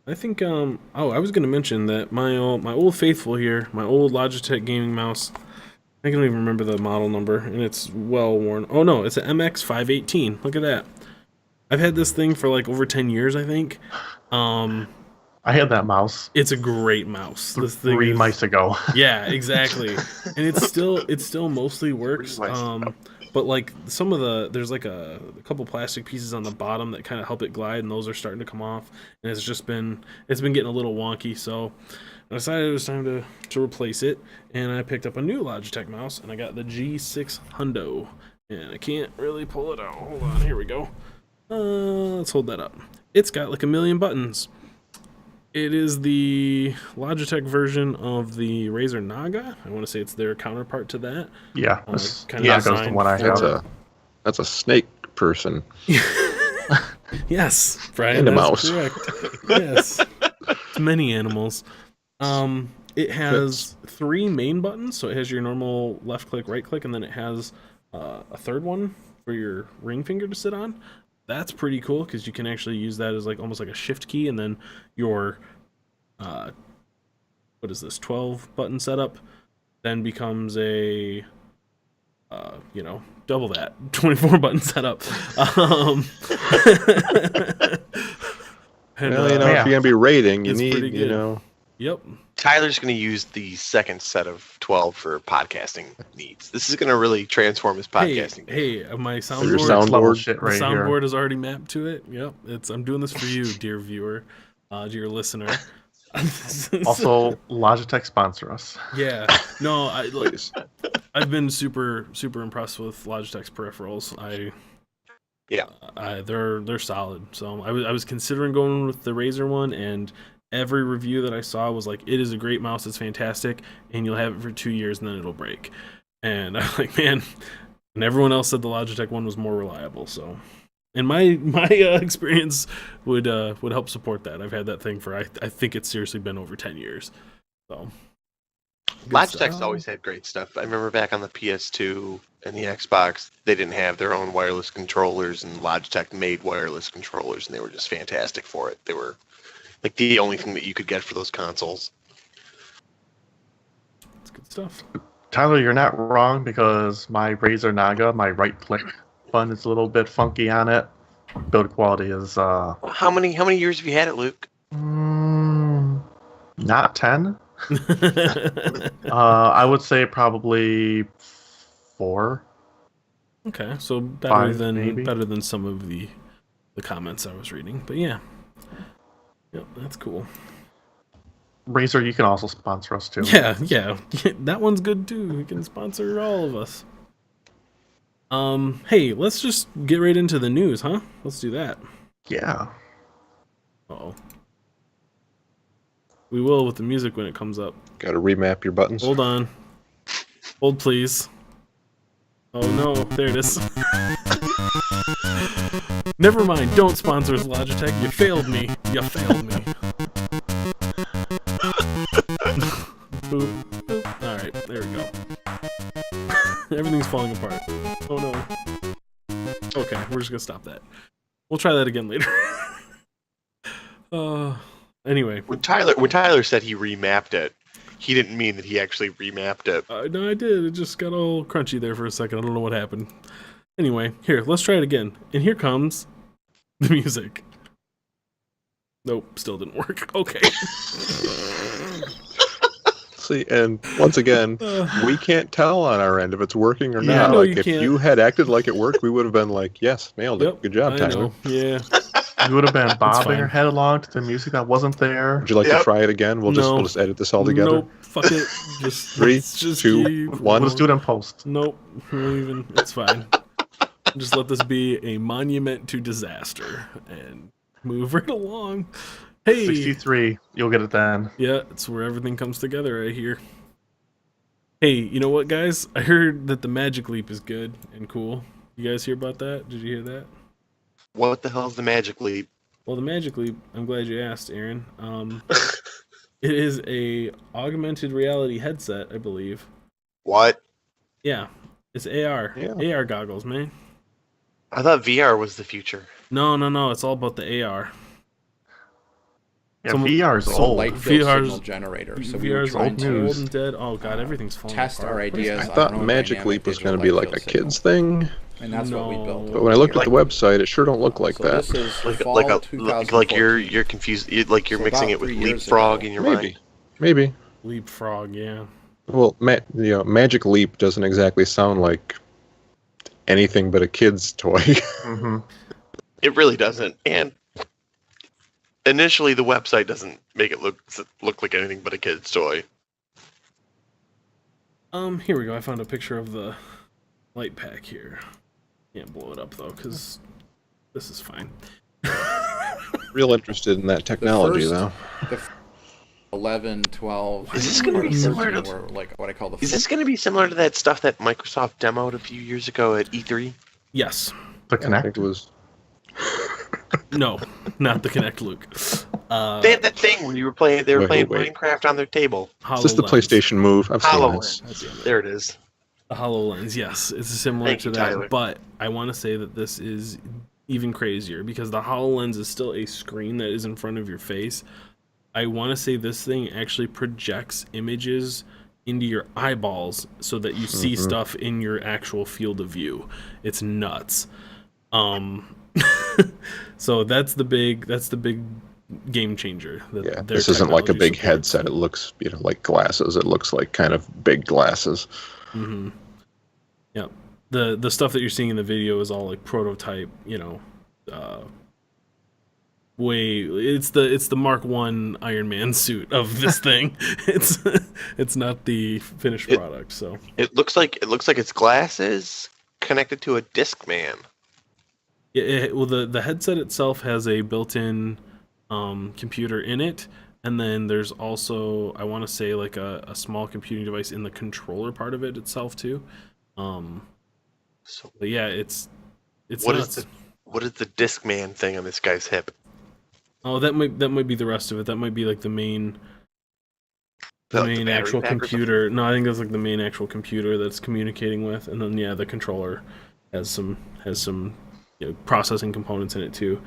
I think I was gonna mention that my old faithful here, my old Logitech gaming mouse, I don't even remember the model number, and it's well worn. Oh no, it's an MX518. Look at that. I've had this thing for like over 10 years, I think. I had that mouse It's a great mouse. This thing 3 is- mice ago. Yeah, exactly. And it still mostly works. But like there's like a couple plastic pieces on the bottom that kind of help it glide, and those are starting to come off. And it's been getting a little wonky. So I decided it was time to replace it, and I picked up a new Logitech mouse, and I got the G6 Hundo. And I can't really pull it out. Hold on, here we go. Let's hold that up. It's got like a million buttons. It is the Logitech version of the Razer Naga. I want to say it's their counterpart to that. Yeah, Oh, this kinda Naga's the designed one I for- have. That's a snake person. Yes, Brian. And a that's mouse. Correct. Yes, it's many animals. It has 3 main buttons, so it has your normal left click, right click, and then it has a third one for your ring finger to sit on. That's pretty cool because you can actually use that as like almost like a shift key, and then your 12 button setup then becomes a double that 24 button setup. And, Well, Yeah. if you're gonna be raiding, you It's pretty need, good. Yep. Tyler's going to use the second set of 12 for podcasting needs. This is going to really transform his podcasting. Hey, my your soundboard. sound- Level soundboard. shit The right here. soundboard is already mapped to it. Yep, I'm doing this for you, dear viewer, dear listener. Also, Logitech sponsor us. Yeah, no, Please. I've been super impressed with Logitech's peripherals. They're solid. So I was considering going with the Razer one, and every review that I saw was like, it is a great mouse, it's fantastic, and you'll have it for 2 years and then it'll break. And I'm like, man, and everyone else said the Logitech one was more reliable. So, and my experience would help support that. I've had that thing for I think it's seriously been over 10 years. So, good Logitech's stuff. always had great stuff. I remember back on the PS2 and the Xbox, they didn't have their own wireless controllers, and Logitech made wireless controllers, and they were just fantastic for it. They were like the only thing that you could get for those consoles. It's good stuff. Tyler, you're not wrong because my Razer Naga, my right click button is a little bit funky on it. Build quality is How many years have you had it, Luke? not 10. I would say probably 4. Okay, so better 5, than maybe. better than some of the comments I was reading. But yeah. Yep, that's cool. Razer, you can also sponsor us too. Yeah, that one's good too. We can sponsor all of us. Hey, let's just get right into the news, huh? Let's do that. Yeah. Uh-oh. We will with the music when it comes up. Got to remap your buttons. Hold on. Hold, please. Oh no, there it is. Never mind, don't sponsor us, Logitech. You failed me. You failed me. Boop, boop. Alright, there we go. Everything's falling apart. Oh no. Okay, we're just gonna stop that. We'll try that again later. Anyway. When Tyler said he remapped it, he didn't mean that he actually remapped it. No, I did. It just got all crunchy there for a second. I don't know what happened. Anyway, here, let's try it again. And here comes the music. Nope, still didn't work. Okay. See, and once again, we can't tell on our end if it's working or Yeah, not. no, Like, you if can't. you had acted like it worked, we would have been like, yes, nailed it. Yep, Good job, I Tyler. know. Yeah. You would have been bobbing fine. your head along to the music that wasn't there. Would you like Yep. to try it again? We'll No. just edit this all together. Nope, fuck it. Just, 3, let's just 2, keep 1. We'll just do it in post. Nope, we'll even. It's fine. Just let this be a monument to disaster and move right along. Hey, 63. You'll get it then. yeah, it's where everything comes together right here. Hey, you know what, guys? I heard that the Magic Leap is good and cool. You guys hear about that? Did you hear that? What the hell's the Magic Leap? Well, the Magic Leap, I'm glad you asked, Aaron. It is a augmented reality headset, I believe. What? Yeah, it's AR. Yeah. AR goggles, man. I thought VR was the future. No. It's all about the AR. Yeah, Some- VR is some old. Light field VR's signal generator. So we were VR's trying old to news. old and dead. Oh god, everything's falling test apart. our ideas I on thought our Magic dynamic Leap was digital going to be light like a field kid's signal. thing, And that's what we No. built. but when I looked at the Like- website, it sure don't look like so that. This is fall Like you're 2014. confused. You're So mixing about it with 3 years Leapfrog ago. in your Maybe, mind. maybe. Leapfrog, yeah. Well, Magic Leap doesn't exactly sound like anything but a kid's toy. Mm-hmm. It really doesn't. And initially, the website doesn't make it look like anything but a kid's toy. Here we go. I found a picture of the light pack here. Can't blow it up though, because this is fine. Real interested in that technology, first- though. The 11, 12. Is this gonna be 13 similar to- were like what I call the. Is this going to be similar to that stuff that Microsoft demoed a few years ago at E3? Yes. The I Kinect. think it was. No, not the Kinect, Luke. They had that thing where you were playing. They were Wait, playing wait. Minecraft on their table. Is this the HoloLens. PlayStation Move? I've seen this. HoloLens. There it is. The HoloLens, yes, it's similar Thank to you, that, Tyler. but I want to say that this is even crazier because the HoloLens is still a screen that is in front of your face. I want to say this thing actually projects images into your eyeballs so that you see stuff in your actual field of view. It's nuts. So that's the big game changer. that Yeah, their this isn't like a technology big supports. headset. It looks, like glasses. It looks like kind of big glasses. Mm-hmm. Yeah, the stuff that you're seeing in the video is all like prototype. It's the Mark 1 Iron Man suit of this thing. It's not the finished product. So It looks like it's glasses connected to a Discman. well, the headset itself has a built-in computer in it, and then there's also, I want to say, like a small computing device in the controller part of it itself too. So But yeah, it's what nuts. is the Discman thing on this guy's hip? Oh, that might be the rest of it. That might be like the main The battery actual pack or computer. No, I think that's like the main actual computer that's communicating with, and then yeah, the controller has some processing components in it too.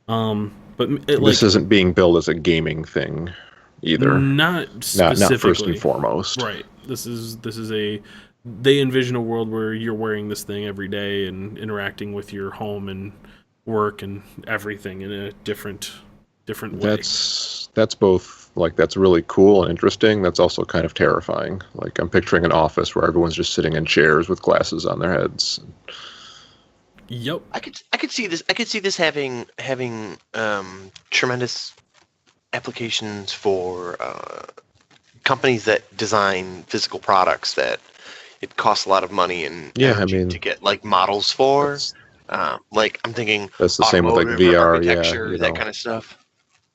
But This isn't being billed as a gaming thing either. not Not specifically. first and foremost. Right. This is they envision a world where you're wearing this thing every day and interacting with your home and work and everything in a different way. That's that's both like that's really cool and interesting. That's also kind of terrifying. Like I'm picturing an office where everyone's just sitting in chairs with glasses on their heads. Yep. I could see this. I could see this having tremendous applications for companies that design physical products that it costs a lot of money and Yeah, I energy mean, to get like models for. That's, Like I'm thinking that's the same with like automotive or VR. Yeah, architecture, you that know, kind of stuff.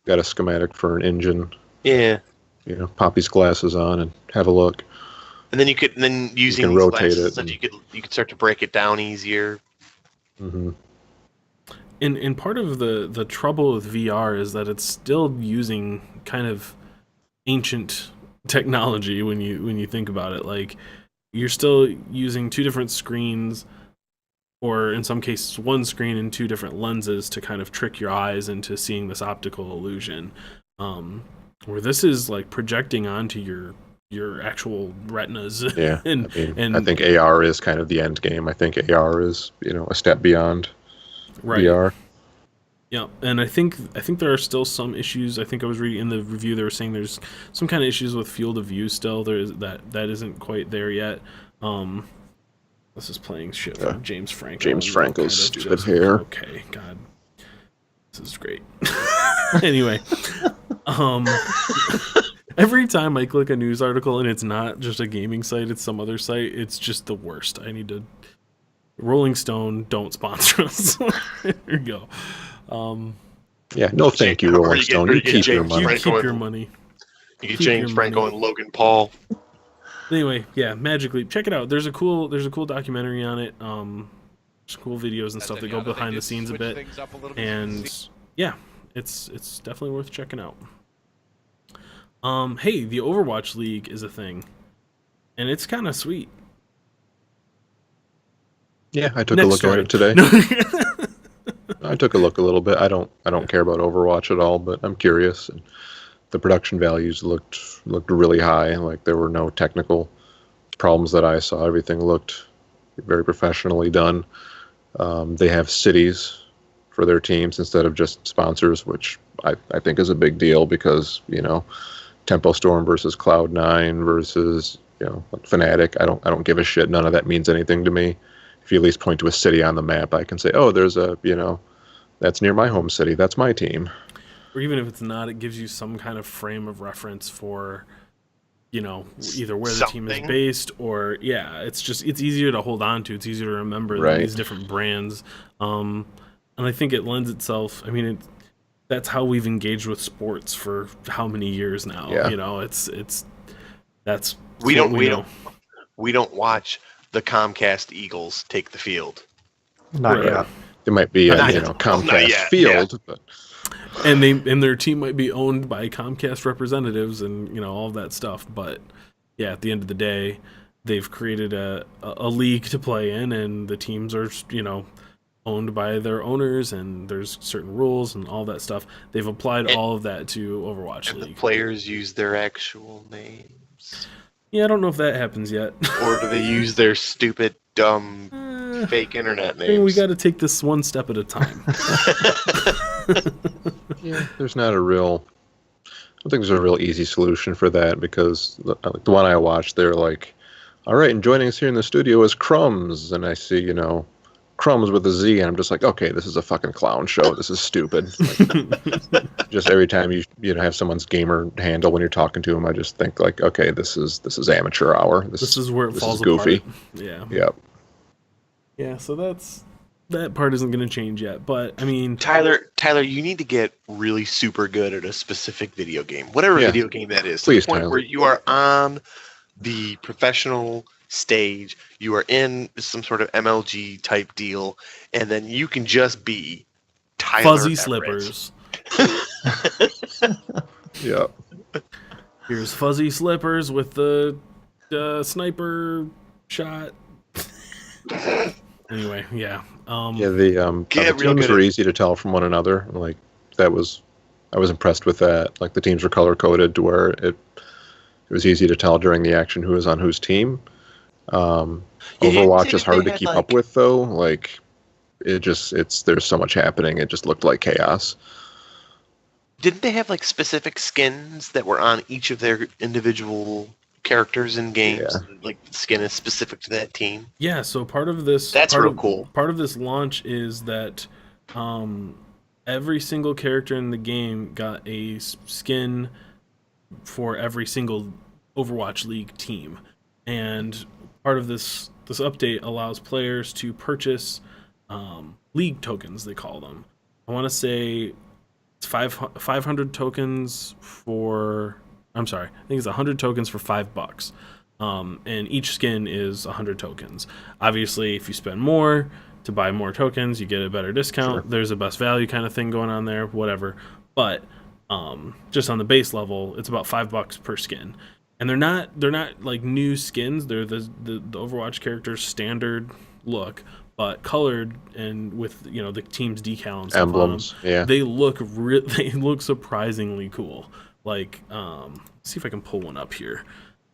got a schematic for an engine. Yeah, You know, pop these glasses on and have a look. and then using can these rotate glasses it and stuff, you could start to break it down easier. Hmm. And part of the trouble with VR is that it's still using kind of ancient technology when you think about it. Like you're still using two different screens, or in some cases one screen and two different lenses to kind of trick your eyes into seeing this optical illusion. Where this is like projecting onto your actual retinas. Yeah, and I mean, and I think AR is kind of the end game. I think AR is, you know, a step beyond right. VR. Yeah, and I think there are still some issues. I think I was reading in the review they were saying there's some kind of issues with field of view still. There is that isn't quite there yet. This is playing shit from James Franco. James and Franco's kind of stupid just- hair. Okay, God, this is great. Anyway, every time I click a news article and it's not just a gaming site, it's some other site. It's just the worst. I need to. Rolling Stone, don't sponsor us. There you go. Yeah, no thank you, Or Rolling you get- Stone. or You you get keep your James money. You Franco keep and- your money. You get Keep James your Franco money. and Logan Paul. Anyway, yeah, Magic Leap. Check it out. There's a cool documentary on it. There's cool videos and stuff that go behind the scenes a bit. And yeah, it's definitely worth checking out. Hey, the Overwatch League is a thing, and it's kind of sweet. Yeah, I took Next a look story. at it today. I took a look a little bit. I don't care about Overwatch at all, but I'm curious. And the production values looked really high. Like there were no technical problems that I saw. Everything looked very professionally done. They have cities for their teams instead of just sponsors, which I think is a big deal because, you know, Tempo Storm versus Cloud9 versus, you know, Fnatic. I don't give a shit. None of that means anything to me. If you at least point to a city on the map, I can say, oh, there's a, you know, that's near my home city. That's my team. Or even if it's not, it gives you some kind of frame of reference for, you know, either where the team is Something. based or it's easier to hold on to. It's easier to remember Right. these different brands. And I think it lends itself. I mean, that's how we've engaged with sports for how many years now. Yeah. You know, that's We what don't know. we don't watch the Comcast Eagles take the field. Not Right. yet. It might be a, Not you yet. know, Not Comcast yet, field, but and their team might be owned by Comcast representatives and, you know, all of that stuff, but yeah, at the end of the day, they've created a league to play in, and the teams are, you know, owned by their owners, and there's certain rules and all that stuff. They've applied And- all of that to Overwatch And the League. players use their actual names, Yeah, I don't know if that happens yet. or do they use their stupid, dumb, fake internet I names? mean, we got to take this one step at a time. yeah, there's not a real. I don't think there's a real easy solution for that because the one I watched, they're like, "All right, and joining us here in the studio is Crumbs," and I see, you know, Crumbs with a Z, and I'm just like, okay, this is a fucking clown show. This is stupid. Like, just every time you know have someone's gamer handle when you're talking to them, I just think like, okay, this is amateur hour. This is where it this falls is goofy. apart. Yeah. Yep. Yeah, so that part isn't going to change yet, but I mean, Tyler, you need to get really super good at a specific video game, whatever Yeah. video game that is, Please, to the point Tyler. where you are on the professional stage, you are in some sort of MLG type deal, and then you can just be Tyler fuzzy Everett. slippers. Yep. Here's fuzzy slippers with the sniper shot. Anyway, yeah. Yeah, the Get real teams good were at- easy to tell from one another. Like I was impressed with that. Like the teams were color coded to where it was easy to tell during the action who was on whose team. you Overwatch didn't is say hard that to they keep had, up like- with though. Like there's so much happening. It just looked like chaos. didn't they have like specific skins that were on each of their individual characters in games? Yeah. Like the skin is specific to that team. Yeah, so part of this That's part real of, cool. Part of this launch is that every single character in the game got a skin for every single Overwatch League team, and part of this update allows players to purchase league tokens. They call them. I want to say it's 500 tokens for. I'm sorry, I think it's 100 tokens for $5. And each skin is 100 tokens. Obviously, if you spend more to buy more tokens, you get a better discount. Sure. There's a best value kind of thing going on there, whatever. But just on the base level, it's about $5 per skin. And they're not like new skins. They're the Overwatch character's standard look, but colored and with the team's decal and stuff Emblems, on them. yeah. They look they look surprisingly cool. Like, see if I can pull one up here.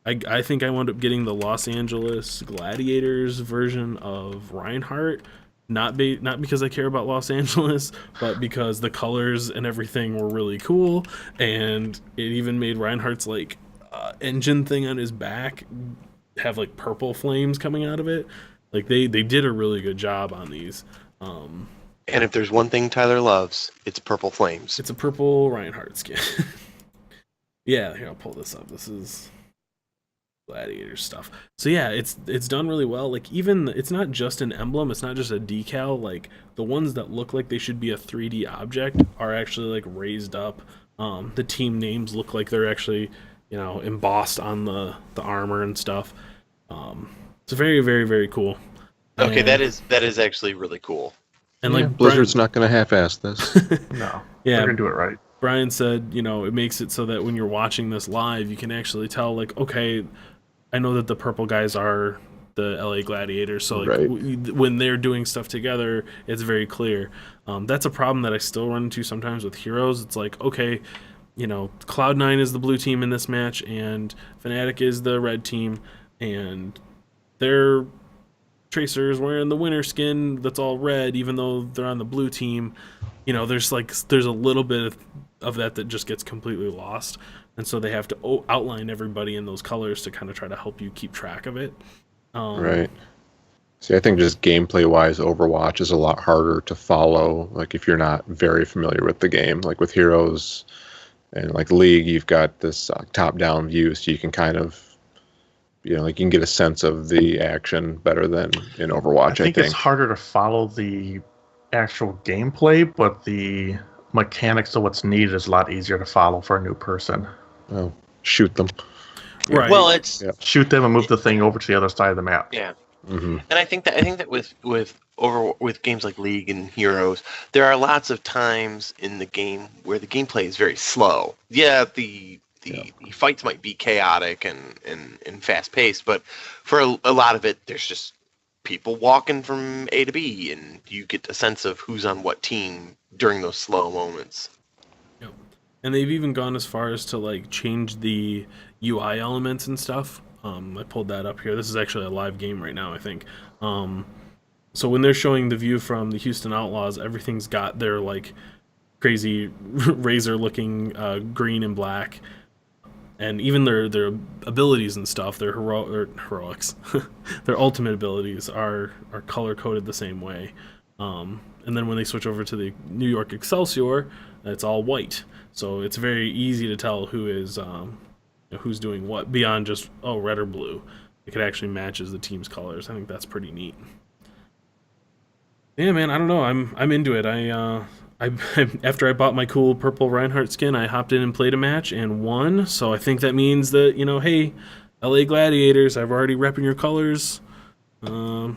I think I wound up getting the Los Angeles Gladiators version of Reinhardt, not because I care about Los Angeles, but because the colors and everything were really cool, and it even made Reinhardt's like engine thing on his back have like purple flames coming out of it. Like they did a really good job on these. And if there's one thing Tyler loves, it's purple flames. It's a purple Reinhardt skin. Yeah, here, I'll pull this up. This is Gladiator stuff. So yeah, it's done really well. Like, even it's not just an emblem, it's not just a decal. Like, the ones that look like they should be a 3D object are actually like raised up. The team names look like they're actually, embossed on the armor and stuff. It's very, very, very cool. Okay, And- that is actually really cool. and Yeah, like Blizzard's not going to half-ass this. No, Yeah. they're gonna do it right. Brian said, it makes it so that when you're watching this live, you can actually tell, like, okay, I know that the purple guys are the LA Gladiators, so like Right. when they're doing stuff together, it's very clear. That's a problem that I still run into sometimes with Heroes. It's like, okay, Cloud9 is the blue team in this match, and Fnatic is the red team, and they're Tracer's wearing the winter skin that's all red, even though they're on the blue team. There's a little bit of that just gets completely lost, and so they have to outline everybody in those colors to kind of try to help you keep track of it. Right. See, I think just gameplay-wise, Overwatch is a lot harder to follow, like, if you're not very familiar with the game. Like, with Heroes and, like, League, you've got this top-down view, so you can kind of, like, you can get a sense of the action better than in Overwatch, I think it's harder to follow the actual gameplay, but the mechanics of what's needed is a lot easier to follow for a new person. Oh, shoot them. Right. Well, it's Yeah. Shoot them and move the thing over to the other side of the map. yeah. Hmm. And I think that with games like League and Heroes, there are lots of times in the game where the gameplay is very slow. Yeah, the fights might be chaotic and fast paced, but for a lot of it, there's just people walking from A to B, and you get a sense of who's on what team during those slow moments. Yep. And they've even gone as far as to like change the UI elements and stuff. I pulled that up here. This is actually a live game right now, I think. So when they're showing the view from the Houston Outlaws, everything's got their like crazy razor-looking green and black, and even their abilities and stuff, their heroics, their ultimate abilities are color coded the same way. And then when they switch over to the New York Excelsior, it's all white. So it's very easy to tell who is who's doing what beyond just red or blue. It actually matches the team's colors. I think that's pretty neat. Yeah, man, I don't know. I'm into it. I after I bought my cool purple Reinhardt skin, I hopped in and played a match and won. So I think that means that hey, LA Gladiators, I've already repping your colors. Call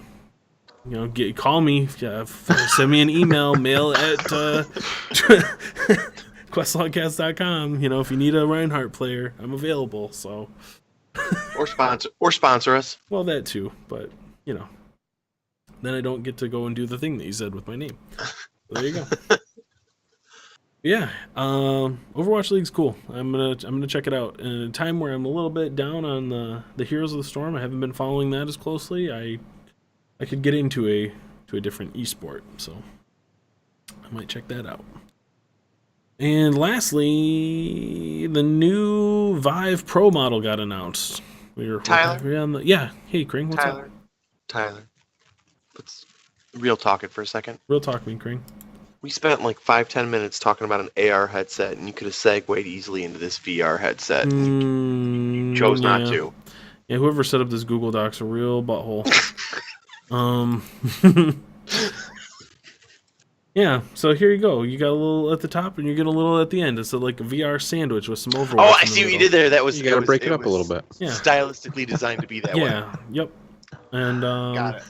me, send me an email, mail at questlogcast.com. If you need a Reinhardt player, I'm available. So, Or sponsor us. well, that too, but then I don't get to go and do the thing that you said with my name. So there you go. Yeah, Overwatch League's cool. I'm gonna check it out. In a time where I'm a little bit down on the Heroes of the Storm, I haven't been following that as closely. I could get into a different esport, so I might check that out. And lastly, the new Vive Pro model got announced. Tyler? Yeah. Hey, Kring, what's up? Tyler, let's real talk it for a second. Real talk, me, Kring. We spent like 5-10 minutes talking about an AR headset, and you could have segued easily into this VR headset. You chose not to. Yeah, whoever set up this Google Doc's a real butthole. Yeah, so here you go. You got a little at the top, and you get a little at the end. It's like a VR sandwich with some Overwatch. Oh, I see what you did there. That was You got to break it up a little bit. Yeah. stylistically designed to be that way. Yeah, yep. And Got it.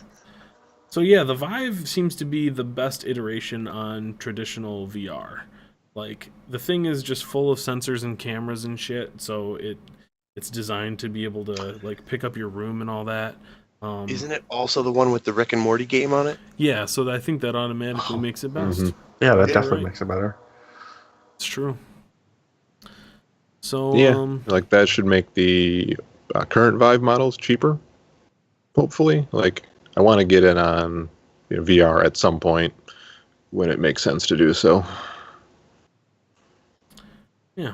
so yeah, the Vive seems to be the best iteration on traditional VR. Like the thing is just full of sensors and cameras and shit, so it's designed to be able to like pick up your room and all that. Isn't it also the one with the Rick and Morty game on it? Yeah, so I think that automatically makes it best. Mhm. Yeah, that Yeah, definitely right. makes it better. It's true. So Yeah, like that should make the current Vive models cheaper. Hopefully, like I want to get in on VR at some point when it makes sense to do so. yeah,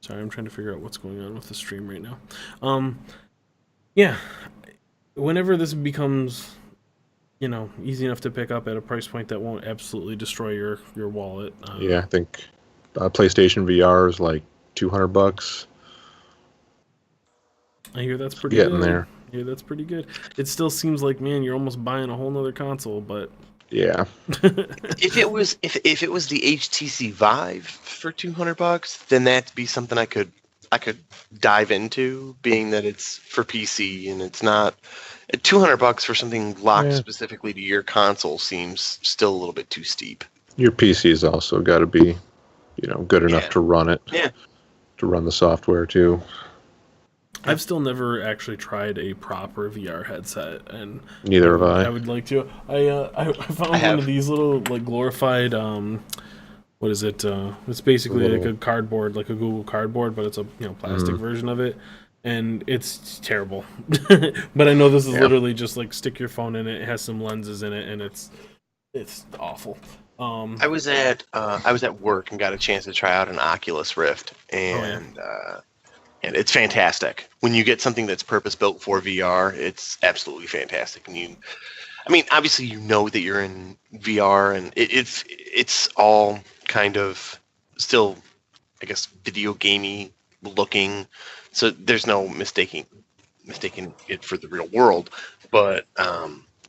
sorry, I'm trying to figure out what's going on with the stream right now. Yeah, whenever this becomes, easy enough to pick up at a price point that won't absolutely destroy your wallet. Yeah, I think PlayStation VR is like $200. I hear that's pretty Getting good. there. Yeah, that's pretty good. It still seems like, man, you're almost buying a whole nother console, but Yeah, If it was the HTC Vive for $200, then that'd be something I could dive into, being that it's for PC and it's not $200 for something locked Yeah. specifically to your console seems still a little bit too steep. your PC's also got to be, good enough Yeah. to run it. Yeah. To run the software too. I've still never actually tried a proper VR headset, and Neither have I I. would like to. I found one have. of these little like glorified what is it? It's basically like a Little- cardboard, like a Google Cardboard, but it's a plastic version of it, and it's terrible. But I know this is Yeah. literally just like stick your phone in it. It has some lenses in it, and it's awful. I was at work and got a chance to try out an Oculus Rift, and it's fantastic. When you get something that's purpose built for VR, it's absolutely fantastic. And obviously you know that you're in VR, and it's all kind of still, I guess, video gamey looking. So there's no mistaking it for the real world. But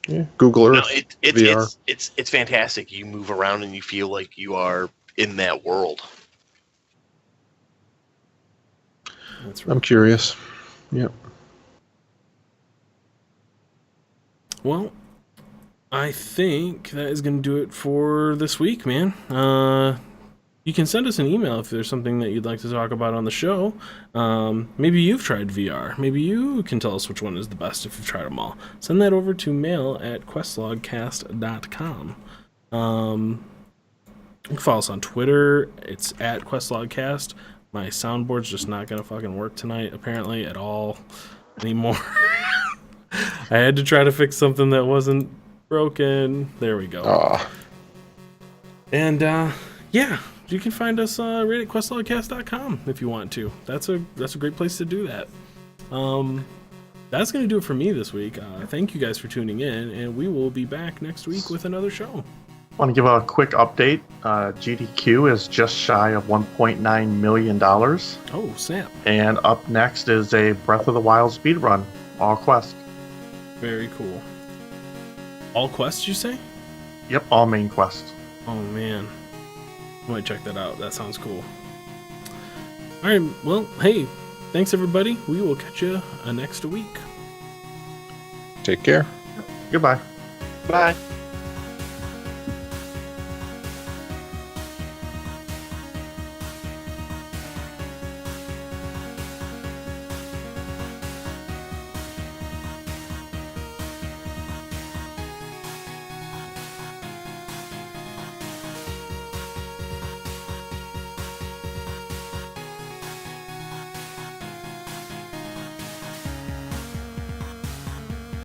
Yeah. Google no, Earth it's VR. it's fantastic. You move around and you feel like you are in that world. That's right. I'm curious. Yep. Well, I think that is going to do it for this week, man. You can send us an email if there's something that you'd like to talk about on the show. Maybe you've tried VR. Maybe you can tell us which one is the best if you've tried them all. Send that over to mail@questlogcast.com. You can follow us on Twitter. It's @questlogcast. My soundboard's just not going to fucking work tonight, apparently, at all anymore. I had to try to fix something that wasn't broken. There we go. Ah, And yeah, you can find us right at questlogcast.com if you want to. That's a great place to do that. That's going to do it for me this week. Thank you guys for tuning in, and we will be back next week with another show. Want to give a quick update. GDQ is just shy of $1.9 million. Oh, snap. And up next is a Breath of the Wild speedrun, all quest. Very cool. All quests, you say? Yep, all main quests. Oh, man. I might check that out. That sounds cool. All right. Well, hey, thanks, everybody. We will catch you next week. take care. Goodbye. Bye.